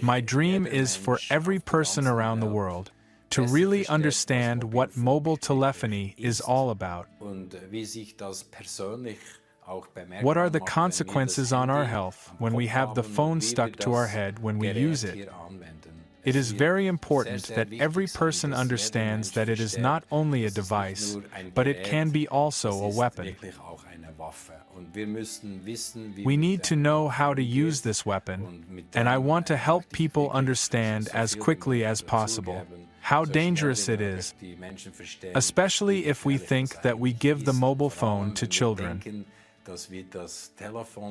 My dream is for every person around the world to really understand what mobile telephony is all about. What are the consequences on our health when we have the phone stuck to our head when we use it? It is very important that every person understands that it is not only a device, but it can be also a weapon. We need to know how to use this weapon, and I want to help people understand as quickly as possible how dangerous it is, especially if we think that we give the mobile phone to children,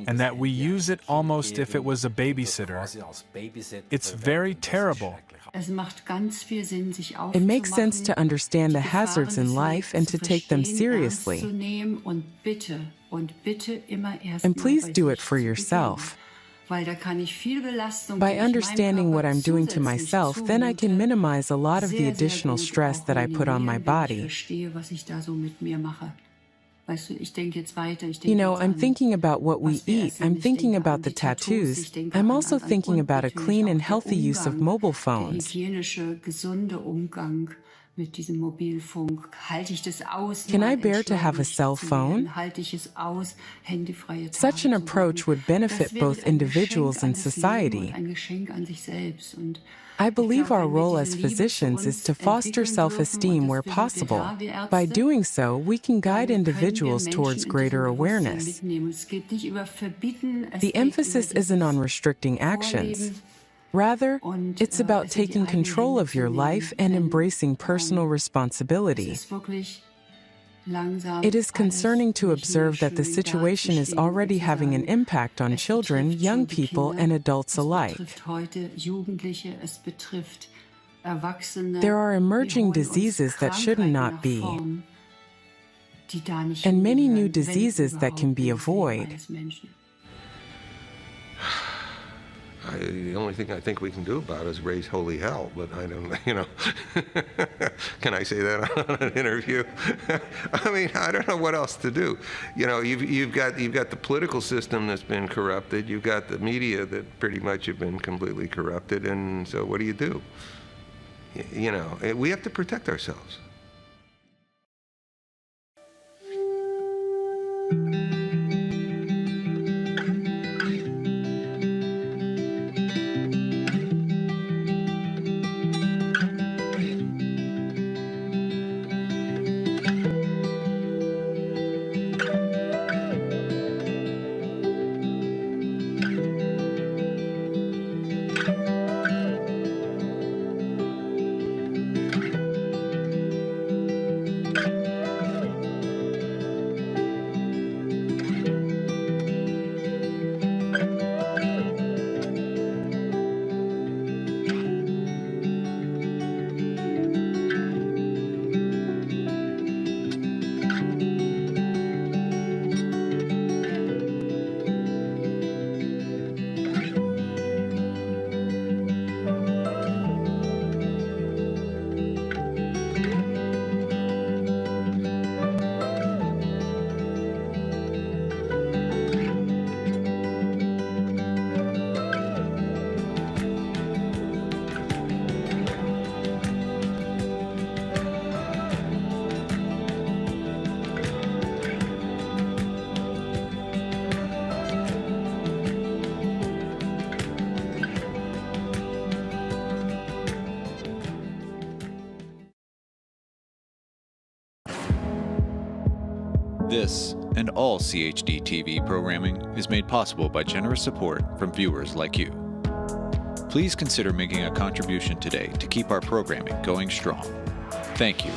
and that we use it almost if it was a babysitter. It's very terrible. It makes sense to understand the hazards in life and to take them seriously. And please do it for yourself. By understanding what I'm doing to myself, then I can minimize a lot of the additional stress that I put on my body. You know, I'm thinking about what we eat. I'm thinking about the tattoos. I'm also thinking about a clean and healthy use of mobile phones. Can I bear to have a cell phone? Such an approach would benefit both individuals and society. I believe our role as physicians is to foster self-esteem where possible. By doing so, we can guide individuals towards greater awareness. The emphasis isn't on restricting actions. Rather, it's about taking control of your life and embracing personal responsibility. It is concerning to observe that the situation is already having an impact on children, young people, and adults alike. There are emerging diseases that should not be, and many new diseases that can be avoided. The only thing I think we can do about it is raise holy hell, but I don't, you know, can I say that on an interview? I mean, I don't know what else to do. You know, you've got the political system that's been corrupted, you've got the media that pretty much have been completely corrupted, and so what do? You know, we have to protect ourselves. This and all CHD TV programming is made possible by generous support from viewers like you. Please consider making a contribution today to keep our programming going strong. Thank you.